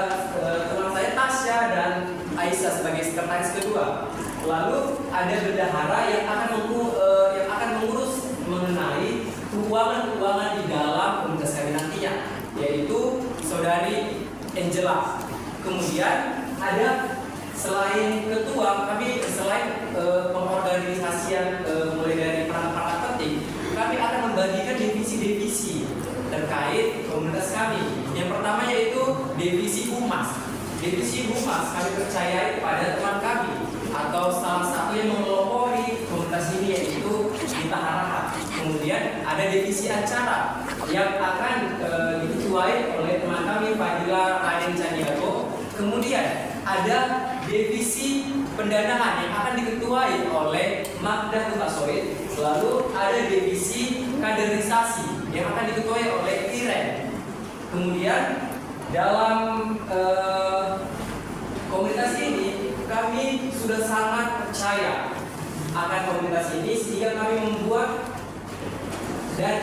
teman saya Tasya dan Aisyah sebagai sekretaris kedua. Lalu ada bendahara yang akan mengurus mengenai keuangan di dalam komunitas kami nantinya, yaitu Saudari Angela. Kemudian ada selain ketua, kami selain pengorganisasian mulai dari peran-peran penting, kami akan membagikan divisi-divisi terkait komunitas kami. Yang pertama yaitu divisi humas. Divisi humas kami percayai kepada teman kami atau salah satu yang mengelopori komunitas ini yaitu Gita Harahap. Kemudian ada divisi acara yang akan diketuai oleh teman kami Fadila Raden Caniago. Kemudian ada divisi pendanaan yang akan diketuai oleh Magda Tukasoid. Lalu ada divisi kaderisasi yang akan diketuai oleh Tiren. Kemudian dalam komunitas ini kami sudah sangat percaya akan komunitas ini sehingga kami membuat dan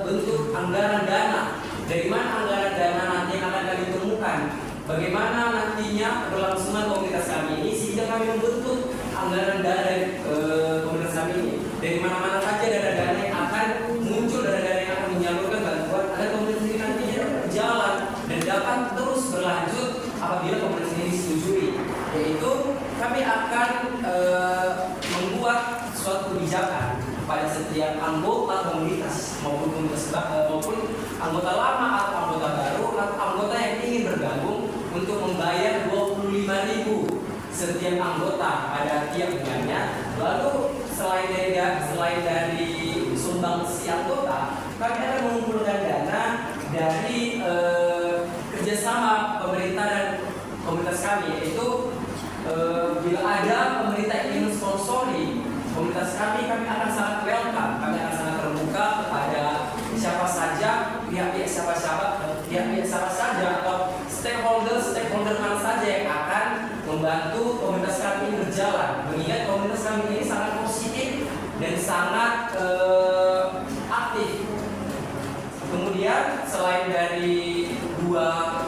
bentuk anggaran dana. Dari mana anggaran dana nanti yang akan kami temukan? Bagaimana nantinya keberlangsungan komunitas kami ini sehingga kami membentuk anggaran dana dari komunitas kami ini. Dari mana-mana saja dana-dana yang akan muncul, dana-dana yang akan menyalurkan bantuan agar komunitas ini nantinya dapat berjalan dan dapat terus berlanjut apabila komunitas ini disetujui. Yaitu kami akan membuat suatu kebijakan pada setiap anggota komunitas maupun anggota lama atau anggota baru atau anggota yang ingin bergabung untuk membayar 25.000 setiap anggota pada tiap bulannya. Lalu selain dari sumbang si anggota, kami akan mengumpulkan dana dari kerjasama pemerintah dan komunitas kami, yaitu bila ada pemerintah ingin sponsori komunitas kami akan sangat welcome, kami akan sangat terbuka kepada siapa saja, pihak-pihak siapa saja atau stakeholder mana saja yang akan membantu komunitas kami ini berjalan. Mengingat komunitas kami ini sangat positif dan sangat aktif. Kemudian selain dari dua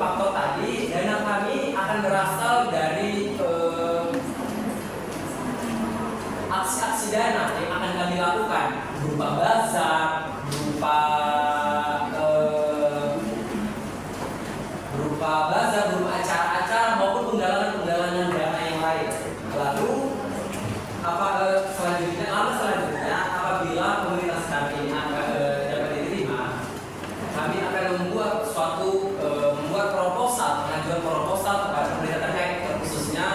faktor tadi, dana kami akan berasal dari aksi-aksi dana yang akan kami lakukan berupa bazar, berupa acara-acara maupun penggalangan dana yang lain. Lalu selanjutnya apabila komunitas kami dapat diterima, kami akan membuat proposal, mengajukan proposal kepada pemerintah terkait, khususnya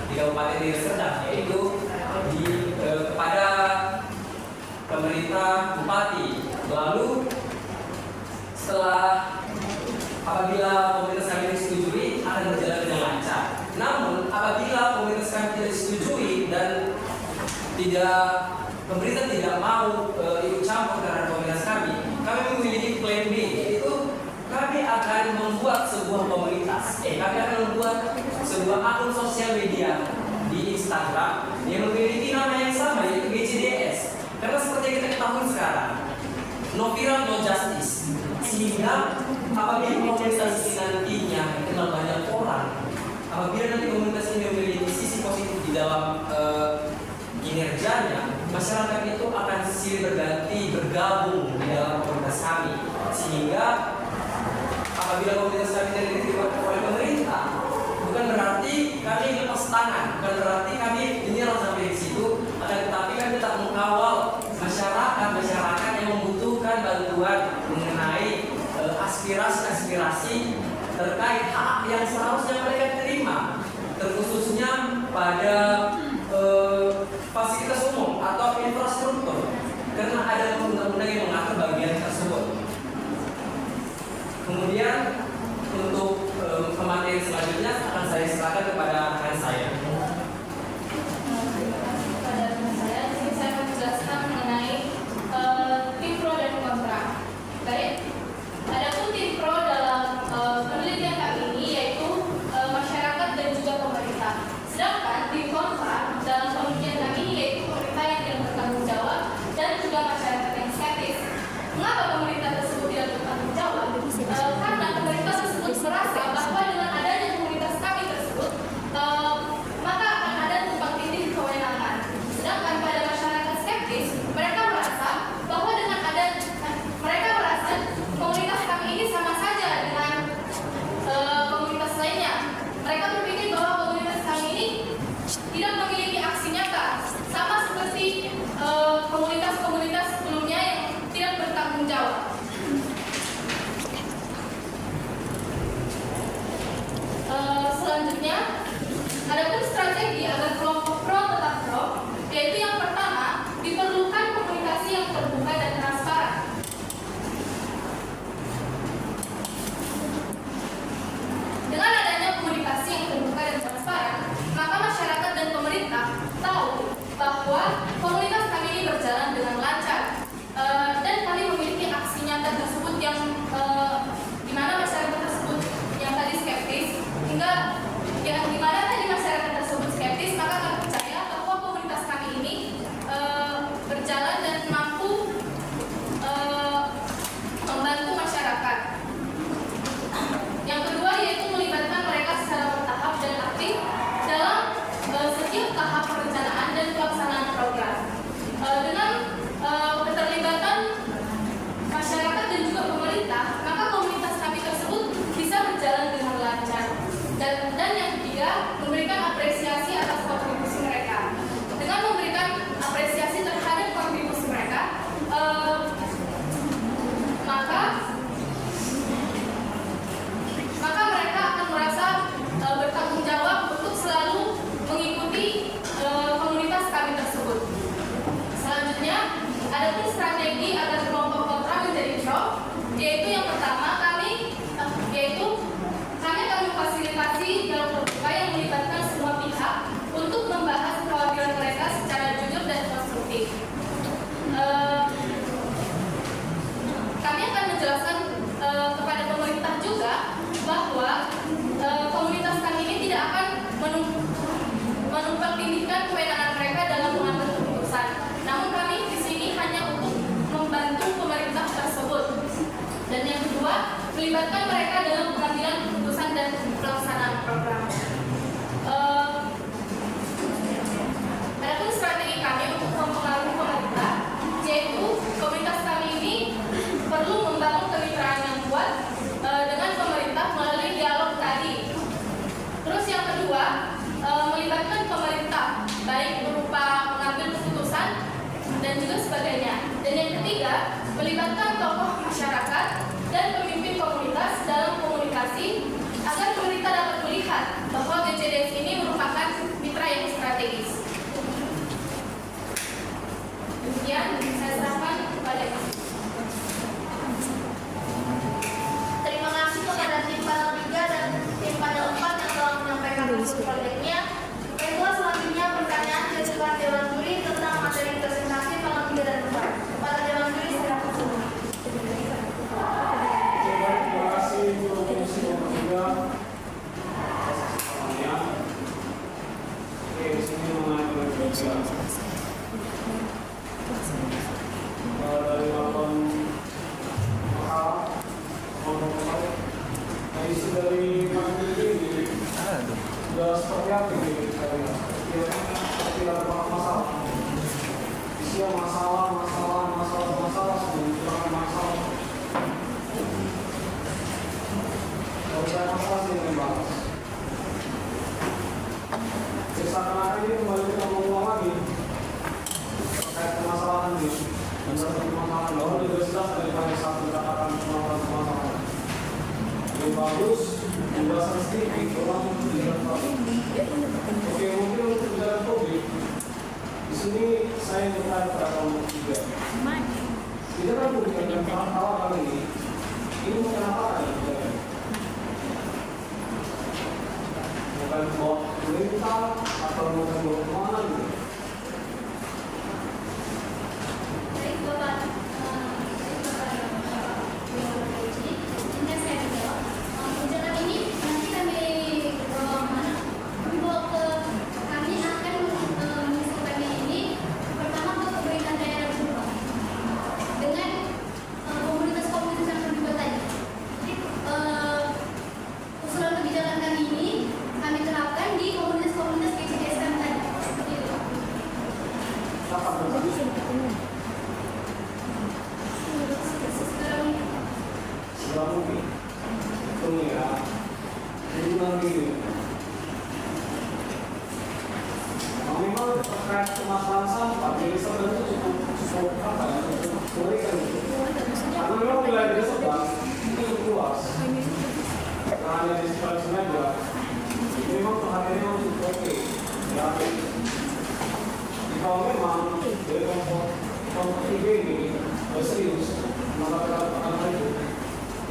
di Kabupaten Deli Serdang, yaitu kepada pemerintah bupati. Lalu apabila komunitas kami disetujui, akan berjalan dengan lancar. Namun apabila komunitas kami tidak disetujui dan pemerintah tidak mau ikut campur terhadap komunitas kami memiliki plan B, yaitu kami akan membuat sebuah komunitas. Kami akan membuat sebuah akun sosial media di Instagram yang memiliki nama yang sama, yaitu GCDS. Karena seperti yang kita ketahui sekarang, no viral no justice. Sehingga apabila komunitas ini nantinya dikenal banyak orang, apabila nanti komunitas ini memiliki sisi positif di dalam kinerjanya, masyarakat itu akan silih berganti bergabung di dalam komunitas kami. Sehingga apabila komunitas kami tidak diterima oleh pemerintah, bukan berarti kami lepas tangan, bukan berarti kami menyerah sampai di situ, akan tetapi kami tetap mengawal masyarakat yang membutuhkan bantuan mengenai aspirasi terkait hak yang seharusnya mereka terima, terkhususnya pada fasilitas umum atau infrastruktur, karena ada undang-undang yang mengatur bagian tersebut. Kemudian untuk materi selanjutnya akan saya serahkan kepada rekan saya. Pada rekan saya, di sini saya akan menjelaskan mengenai tim pro dan kontra. Baik, adapun tim pro dalam penelitian kali ini yaitu masyarakat dan juga pemerintah. Sedangkan tim kontra dalam penelitian kali ini yaitu pemerintah yang tidak bertanggung jawab dan juga masyarakat yang skeptis. Mengapa pemerintah tersebut tidak bertanggung jawab? Karena pemerintah tersebut merasa bahwa dengan adanya komunitas kami tersebut, maka akan ada tumpang tindih kewenangan. Sedangkan pada masyarakat skeptis, mereka merasa komunitas kami ini sama saja dengan komunitas lainnya. Mereka berpikir bahwa komunitas kami ini tidak memiliki aksi nyata, sama seperti komunitas-komunitas sebelumnya yang tidak bertanggung jawab. Selanjutnya, adapun strategi agar kelompok pro tetap pro, yaitu yang pertama, diperlukan komunikasi yang terbuka dan transparan. Dengan adanya komunikasi yang terbuka dan transparan, maka masyarakat dan pemerintah tahu bahwa komunitas kami ini berjalan dengan lancar dan kami memiliki aksi nyata tersebut yang di mana masyarakat tersebut yang tadi skeptis, hingga yang di mana tadi masyarakat tersebut skeptis, maka melibatkan mereka dalam pengambilan keputusan dan pelaksanaan program. Adapun strategi kami untuk mempengaruhi pemerintah, yaitu komunitas kami ini perlu membangun kemitraan yang kuat dengan pemerintah melalui dialog tadi. Terus yang kedua, melibatkan pemerintah, baik berupa pengambil keputusan dan juga sebagainya. Dan yang ketiga, melibatkan tokoh masyarakat dan pemimpin komunitas dalam komunikasi agar pemerintah dapat melihat bahwa GCDS ini merupakan mitra yang strategis. Demikian saya serahkan kepada Ibu. Terima kasih kepada tim panel 3 dan tim panel 4 yang telah menyampaikan hasil proyeknya. Kedua, selanjutnya pertanyaan diajukan Dewan Juri tentang materi presentasi panel 3 dan 4. Kepada Dewan Juri, silakan. Terima kasih untuk komisi nomor 3 Oke, di sini mengenai proyek dari laporan isi dari materi ini sudah seperti apa ini? Tidak ada masalah. Isi masalah sebelum masalah. Kalau saya masalah sih yang dibahas. Seakan-akan ini kembali kita mengulang lagi terkait permasalahan ini. Dan satu permasalahan bahwa juga jelas daripada satu katakan permasalahan. Yang bagus, pembahasan sedikit, orang tidak tahu. Oke, mungkin untuk bicara COVID, di sini saya bertanya pada kelompok 3. Tidak ada bukti dan hal-hal kali ini kenapa kan? Bukan bawa pemerintah atau bukan bawa kemana gitu. Baik, Bapak. Kebijakan ini nanti kami membawa ke kami akan menyusun ini pertama ke pemerintah daerah dulu dengan komunitas-komunitas yang terlibat tadi. Jadi usulan kebijakan kami ini kami terapkan di komunitas-komunitas GCDS kami tadi. Seperti itu. Segera mungkin. Tunggu ya. Ini nanti. Memang terkait permasalahan sampah, jadi sebenarnya cukup apa ya? Cukup mengerikan gitu. Karena memang wilayah desa ini cukup luas. Karena hanya di sekitar sini aja. Memang perhatiannya memang cukup oke. Ya. Kalau memang dari kelompok 3 ini serius melakukan itu,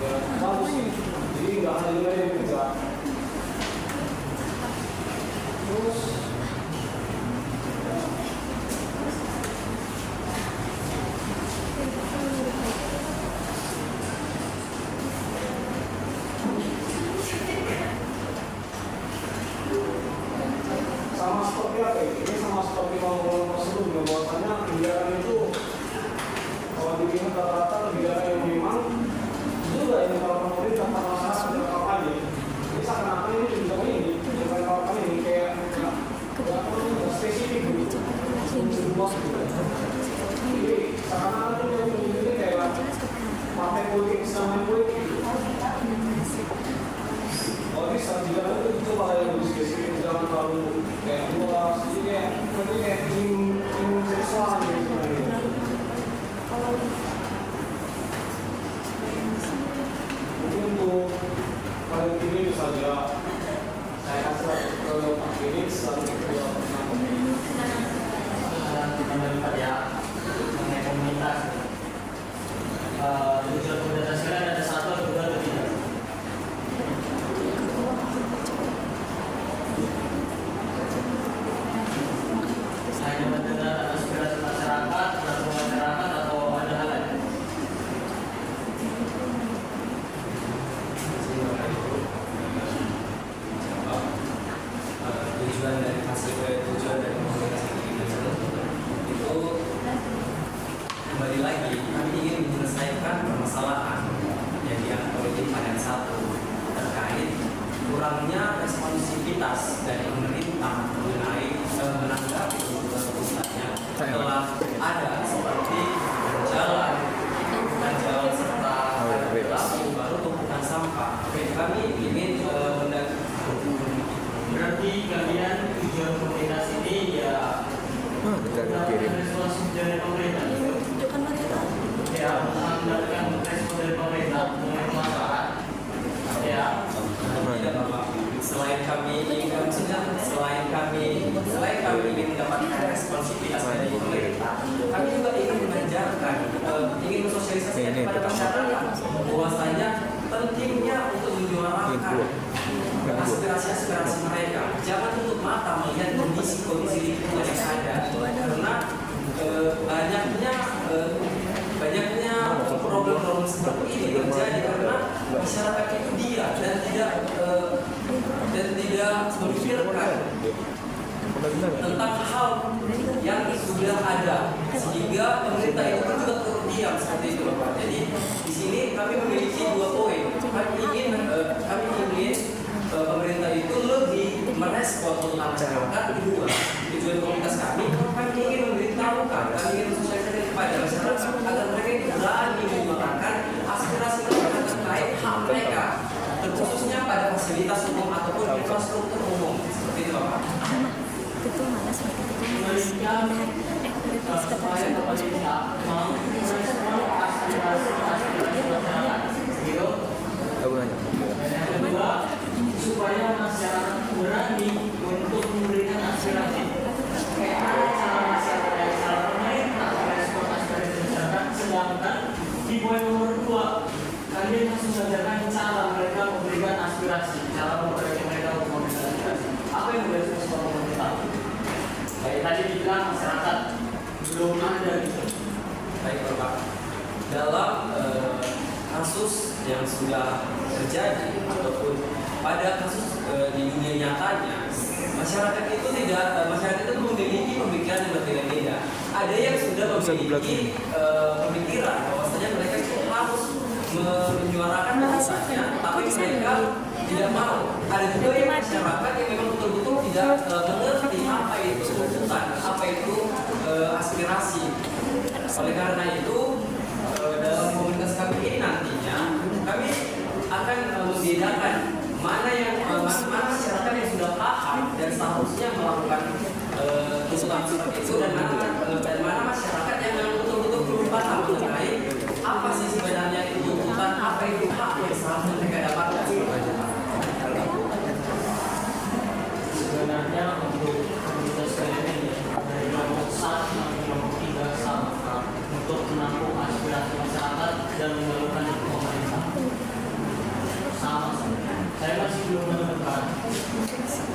ya bagus sih. Jadi nggak hanya wilayah yang kerja. Terus sama seperti apa ini? Ini sama seperti kalau sebelumnya bahwasanya kebijakan itu kalau dilihat rata-rata kebijakan yang memang juga yang kalau pemerintah atau masyarakat sudah kampanye. Jadi seakan-akan ini kebijakan ini, kebijakan kampanye ini kayak nggak spesifik gitu. Jadi seakan-akan itu yang ini kayak partai politik, Islam politik. Kalau bisa kebijakan itu coba kayak lebih spesifik, jangan terlalu kayak luas, jadi kayak ingin seksual gitu. Mungkin untuk paling ini saja saya kasih ke Pak Felix lalu kedua Mendapat ya mengenai komunitas. Tujuan komunitas kalian ada satu atau dua atau tiga? Hanya mendengar aspirasi masyarakat, peraturan masyarakat, atau ada hal lain? Tujuan dari komunitas ini itu kembali lagi kami ingin menyelesaikan permasalahan yang diangkat oleh tim Panensa Kami ingin Berarti kalian tujuan komunitas ini ya mendapatkan respons dari pemerintah. Ya, mendapatkan respons dari pemerintah mengenai masalah. Ya. Selain kami ingin mendapatkan responsibilitas dari pemerintah, kami juga ingin mengajarkan, ingin mensosialisasikan kepada masyarakat bahwasanya pentingnya untuk menyuarakan aspirasi-aspirasi mereka. Jangan tutup mata melihat kondisi lingkungan yang ada, karena banyaknya problem-problem seperti ini terjadi karena masyarakat itu diam dan tidak memikirkan tentang hal yang sudah ada, sehingga pemerintah itu pun juga turut diam seperti itu, Bapak. Jadi di sini kami memiliki 2 poin. Kami ingin pemerintah itu lebih merespon tentang masyarakat. Kedua, tujuan komunitas kami ingin memberitahukan, kami ingin mensosialisasikan kepada masyarakat agar mereka berani menyuarakan aspirasi mereka terkait hak mereka, terkhususnya pada fasilitas umum ataupun infrastruktur umum. Seperti itu, Bapak. Supaya pemerintah mau merespon aspirasi masyarakat. Gitu. Yang kedua, supaya masyarakat berani untuk memberikan aspirasi. Cara masyarakat yang cara pemerintah merespon aspirasi masyarakat. Sedangkan di poin nomor 2, kalian harus mengajarkan cara mereka memberikan aspirasi, cara mereka memberikan aspirasi. Apa yang merespon pemerintah? Kayak tadi dibilang masyarakat belum ada gitu. Baik, Bapak. Dalam kasus yang sudah terjadi ataupun pada kasus di dunia nyatanya, masyarakat itu memiliki pemikiran yang berbeda-beda. Ada yang sudah memiliki pemikiran bahwasanya mereka itu harus menyuarakan rasanya, tapi mereka tidak mau. Ada juga yang masyarakat yang memang betul-betul tidak mengerti apa itu tuntutan, apa itu aspirasi. Oleh karena itu, dalam komunitas kami ini nantinya kami akan membedakan mana masyarakat yang sudah paham dan seharusnya melakukan tuntutan seperti itu, dan mana masyarakat yang memang betul-betul belum paham mengenai apa sih sebenarnya itu tuntutan, apa itu hak yang seharusnya mereka dapatkan. Sebenarnya untuk komunitas kalian ini dari kelompok 1 sampai kelompok 3 sama untuk menampung aspirasi masyarakat dan menjalankan pemerintah sama. Saya masih belum menemukan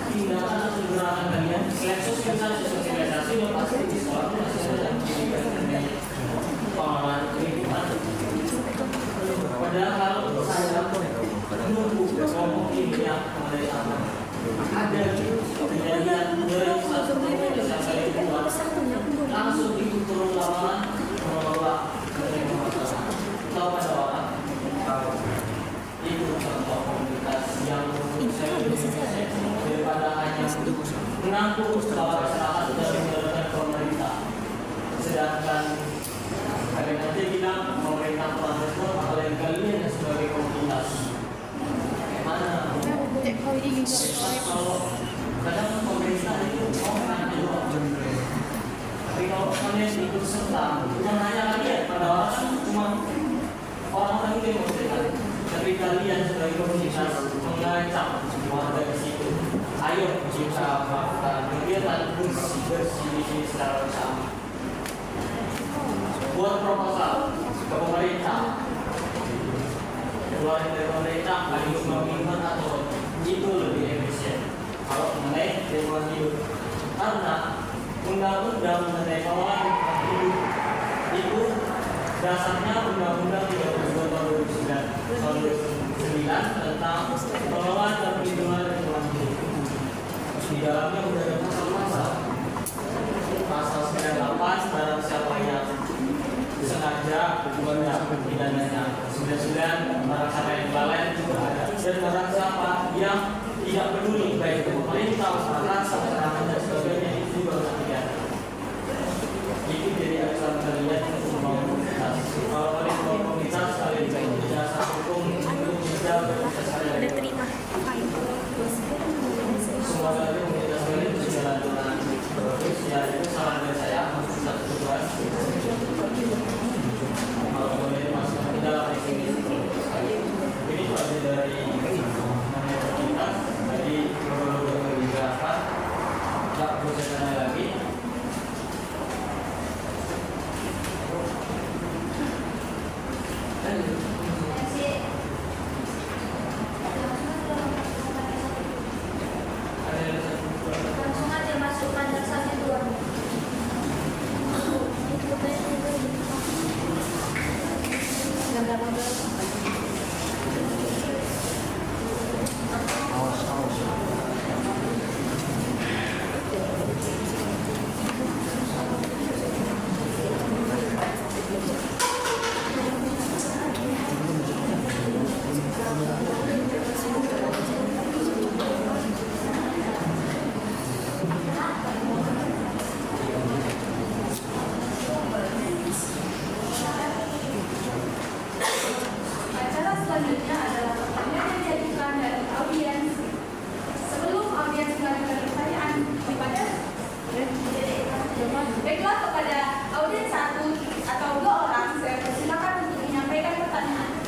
tindakan atau gerakan kalian selain sosialisasi yang pasti di sekolah masih ada yang menjadi pengalaman kehidupan. Padahal kalau saya menunggu kelompok ini yang mengenai apa ada kejadian dari satu komunitas yang saya buat langsung ikut turun lapangan mengelola dari masalah. Tahu pada orang itu contoh komunitas yang menurut saya lebih sukses daripada hanya menampung bahwa masyarakat sudah menjalankan pemerintah. Sedangkan kalian nanti bilang pemerintah telah respon, kalian sebagai komunitas bagaimana? Kalau kadang pemerintah itu orang doang, tapi kalau kalian ikut serta, bukan hanya kalian, pada orang cuma orang-orang itu yang memberikan, tapi kalian sebagai komunitas mengajak warga di situ. Ayo kita melakukan kegiatan bersih secara bersama. Buat proposal ke pemerintah. Keluar dari pemerintah, kalian membingungkan atau itu lebih efisien. Kalau mengenai lingkungan hidup, karena undang-undang mengenai pengelolaan hidup itu dasarnya undang-undang 32 tahun 2009 tentang pengelolaan dan perlindungan lingkungan hidup. Di dalamnya sudah ada pasal 98 barang siapa yang sengaja pidananya, 99 barang siapa yang lalai juga ada, dan barang siapa yang tidak peduli baik itu pemerintah, masyarakat, masyarakat dan sebagainya itu juga tidak. Itu jadi alasan kalian untuk membangun komunitas. Kalau kalian membangun komunitas, kalian bisa dasar hukum untuk bisa berkesalahan udah terima fine. Semua dari komunitas ini berjalan dengan bagus. Ya itu saran dari saya masih satu tugas. Kalau kemudian masuk ke dalam sini, ini bagian dari komunitas. Jadi logo-logo yang digerakkan, tak berjalan lagi. Langsung aja masukkan dasarnya dua. Acara selanjutnya adalah pertanyaan yang diajukan dari audiens. Sebelum audiens melakukan pertanyaan kepada baiklah kepada audiens satu atau dua orang, saya persilakan untuk menyampaikan pertanyaan.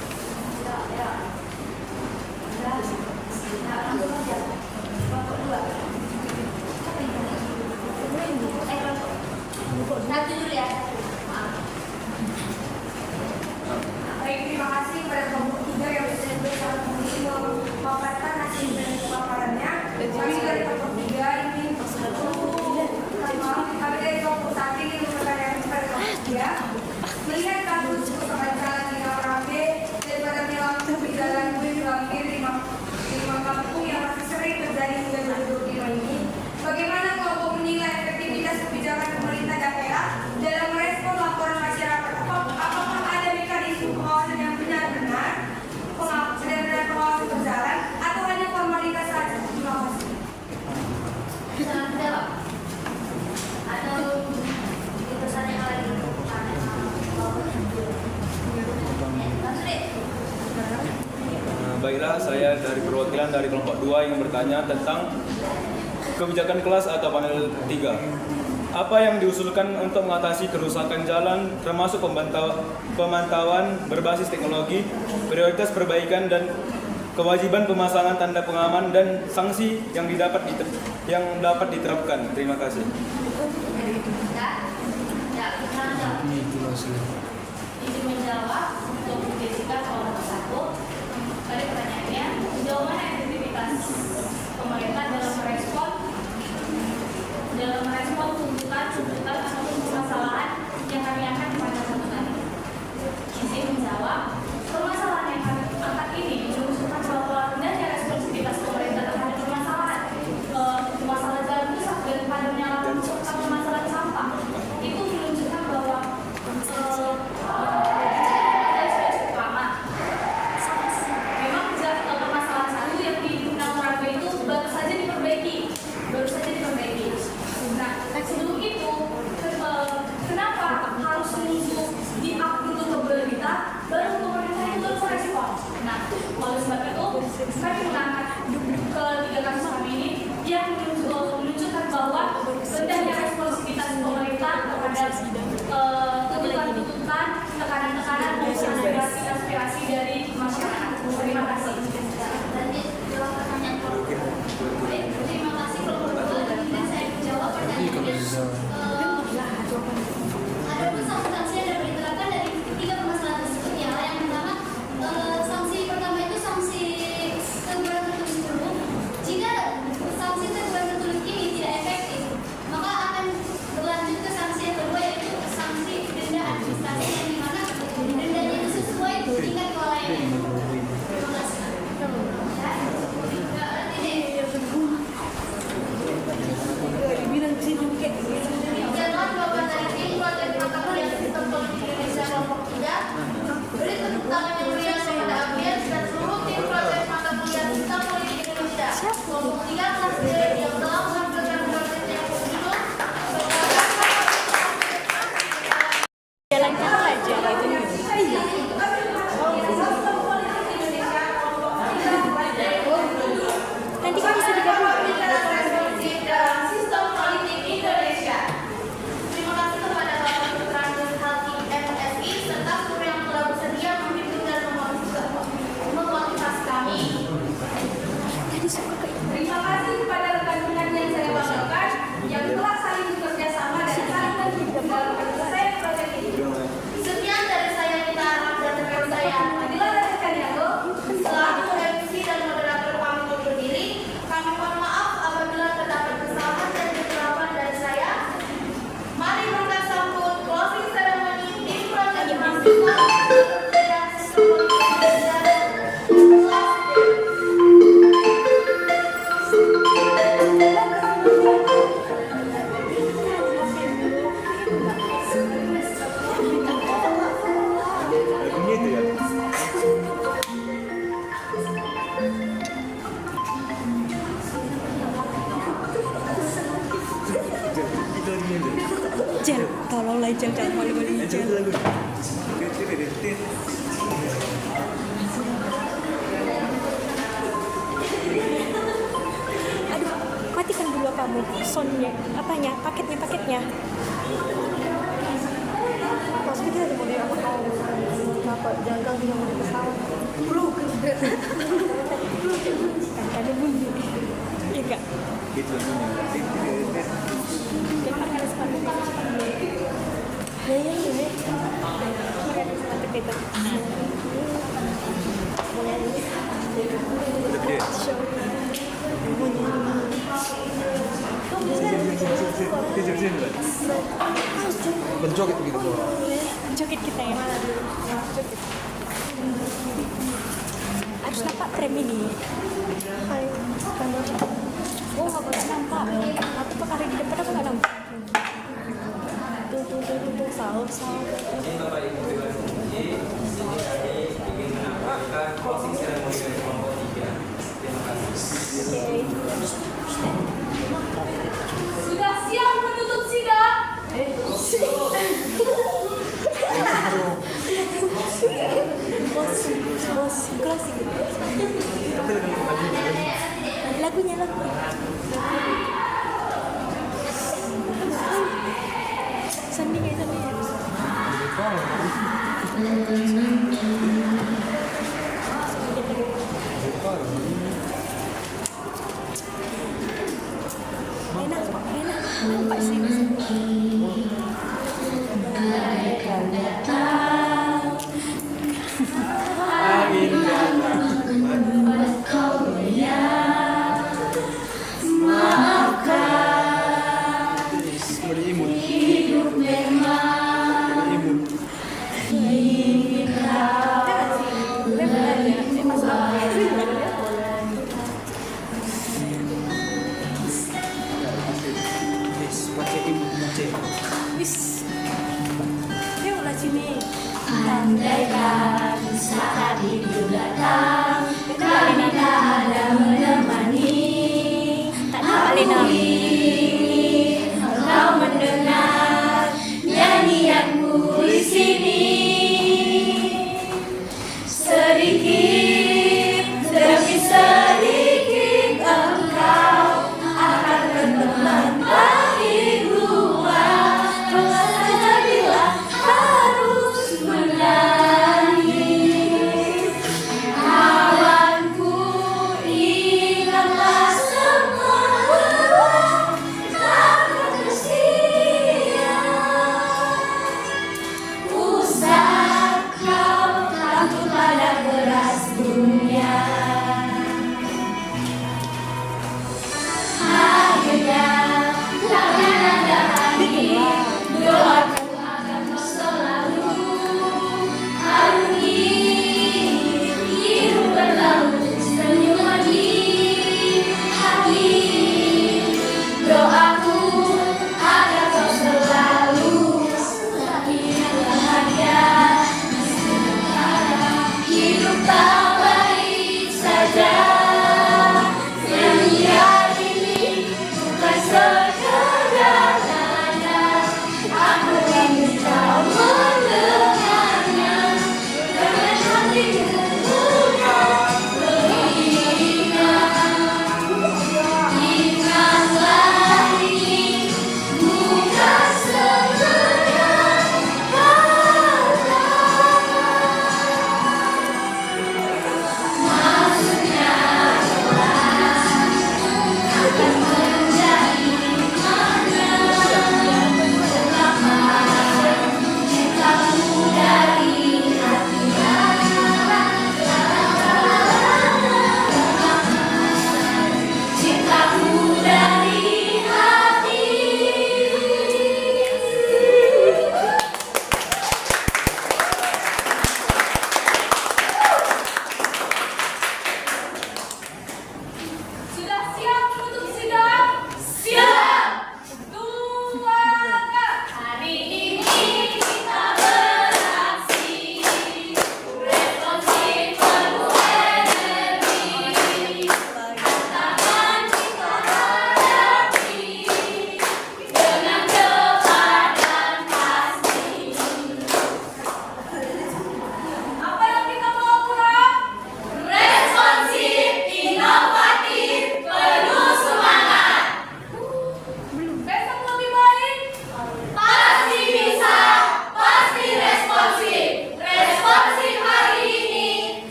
Langsung aja. Kelompok dua. Satu dulu ya. Baik, terima kasih kepada kelompok 3 yang sudah bersama memaparkan hasil dari pemaparannya. Kami dari kelompok 3 ini kami dari kelompok 1 ini bertanya kepada kelompok 3. Melihat kasus persoalan jalan di Rambe daripada perilaku di jalan gue hampir lima kampung yang masih sering terjadi hingga 2025 ini, bagaimana kelompok menilai efektivitas kebijakan pemerintah daerah dalam merespon laporan masyarakat? Apakah ada mekanisme pengawasan yang benar-benar pengawasan berjalan atau hanya formalitas saja? Terima kasih. Jangan jawab. Atau urusan yang lain. Langsung deh. Baiklah, saya dari perwakilan dari kelompok 2 yang bertanya tentang kebijakan kelas atau panel 3. Apa yang diusulkan untuk mengatasi kerusakan jalan, termasuk pemantauan berbasis teknologi, prioritas perbaikan dan kewajiban pemasangan tanda pengaman dan sanksi yang dapat diterapkan. Terima kasih. Izin menjawab untuk Jessica soal nomor 1. Tadi pertanyaannya, sejauh mana efektivitas pemerintah dalam merespon tuntutan ataupun permasalahan yang kami angkat pada satu tadi. Izin menjawab, permasalahan yang kami angkat ini menunjukkan bahwa rendahnya responsivitas pemerintah terhadap permasalahan. Masalah jalan rusak dan padamnya lahan serta permasalahan sampah itu menunjukkan bahwa ada cukup lama. Jel, tolonglah Jel, jangan malu-malu Jel. Aduh, matikan dulu kamu soundnya, apanya, paketnya. Pasti dia ada model apa kau? Kenapa janggal dengan model pesawat? Bro, Ada bunyi. Iya enggak? Gitu. Dia pakai sepatu dulu. ya ini. Pakai sepatu gitu. Show. Berjoget begitu. Joget kita ya. Joget. Harus nampak tram ini. Hai, Oh, nggak boleh nampak. Aku tuh hari di depan aku nggak nampak. tuh, sahur. Jadi Bapak Ibu Dewan Pembeli, di sini kami ingin menampilkan closing ceremony dari kelompok 3. Terima kasih. Sudah siap menutup sidang? Bos, closing. Lagunya. Sanding. Enak, nampak sih. Wis. Dia ulah sini. Andaikan saat hidup datang, kami tak ada menemani. Aku ingin engkau mendengar nyanyianku di sini. Sedikit demi sedikit engkau akan berteman bagi gua. Pengasihnya bila harus menyanyi. Kawanku, ingatlah semua takkan sia-sia. Usah kau takut pada beras dunia. Akhirnya takkan ada lagi doaku akan selalu harungi hidup berlalu senyum lagi.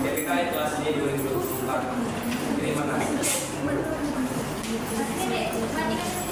PPKI kelas D 2024. Terima kasih. Oke, Dek. Matikan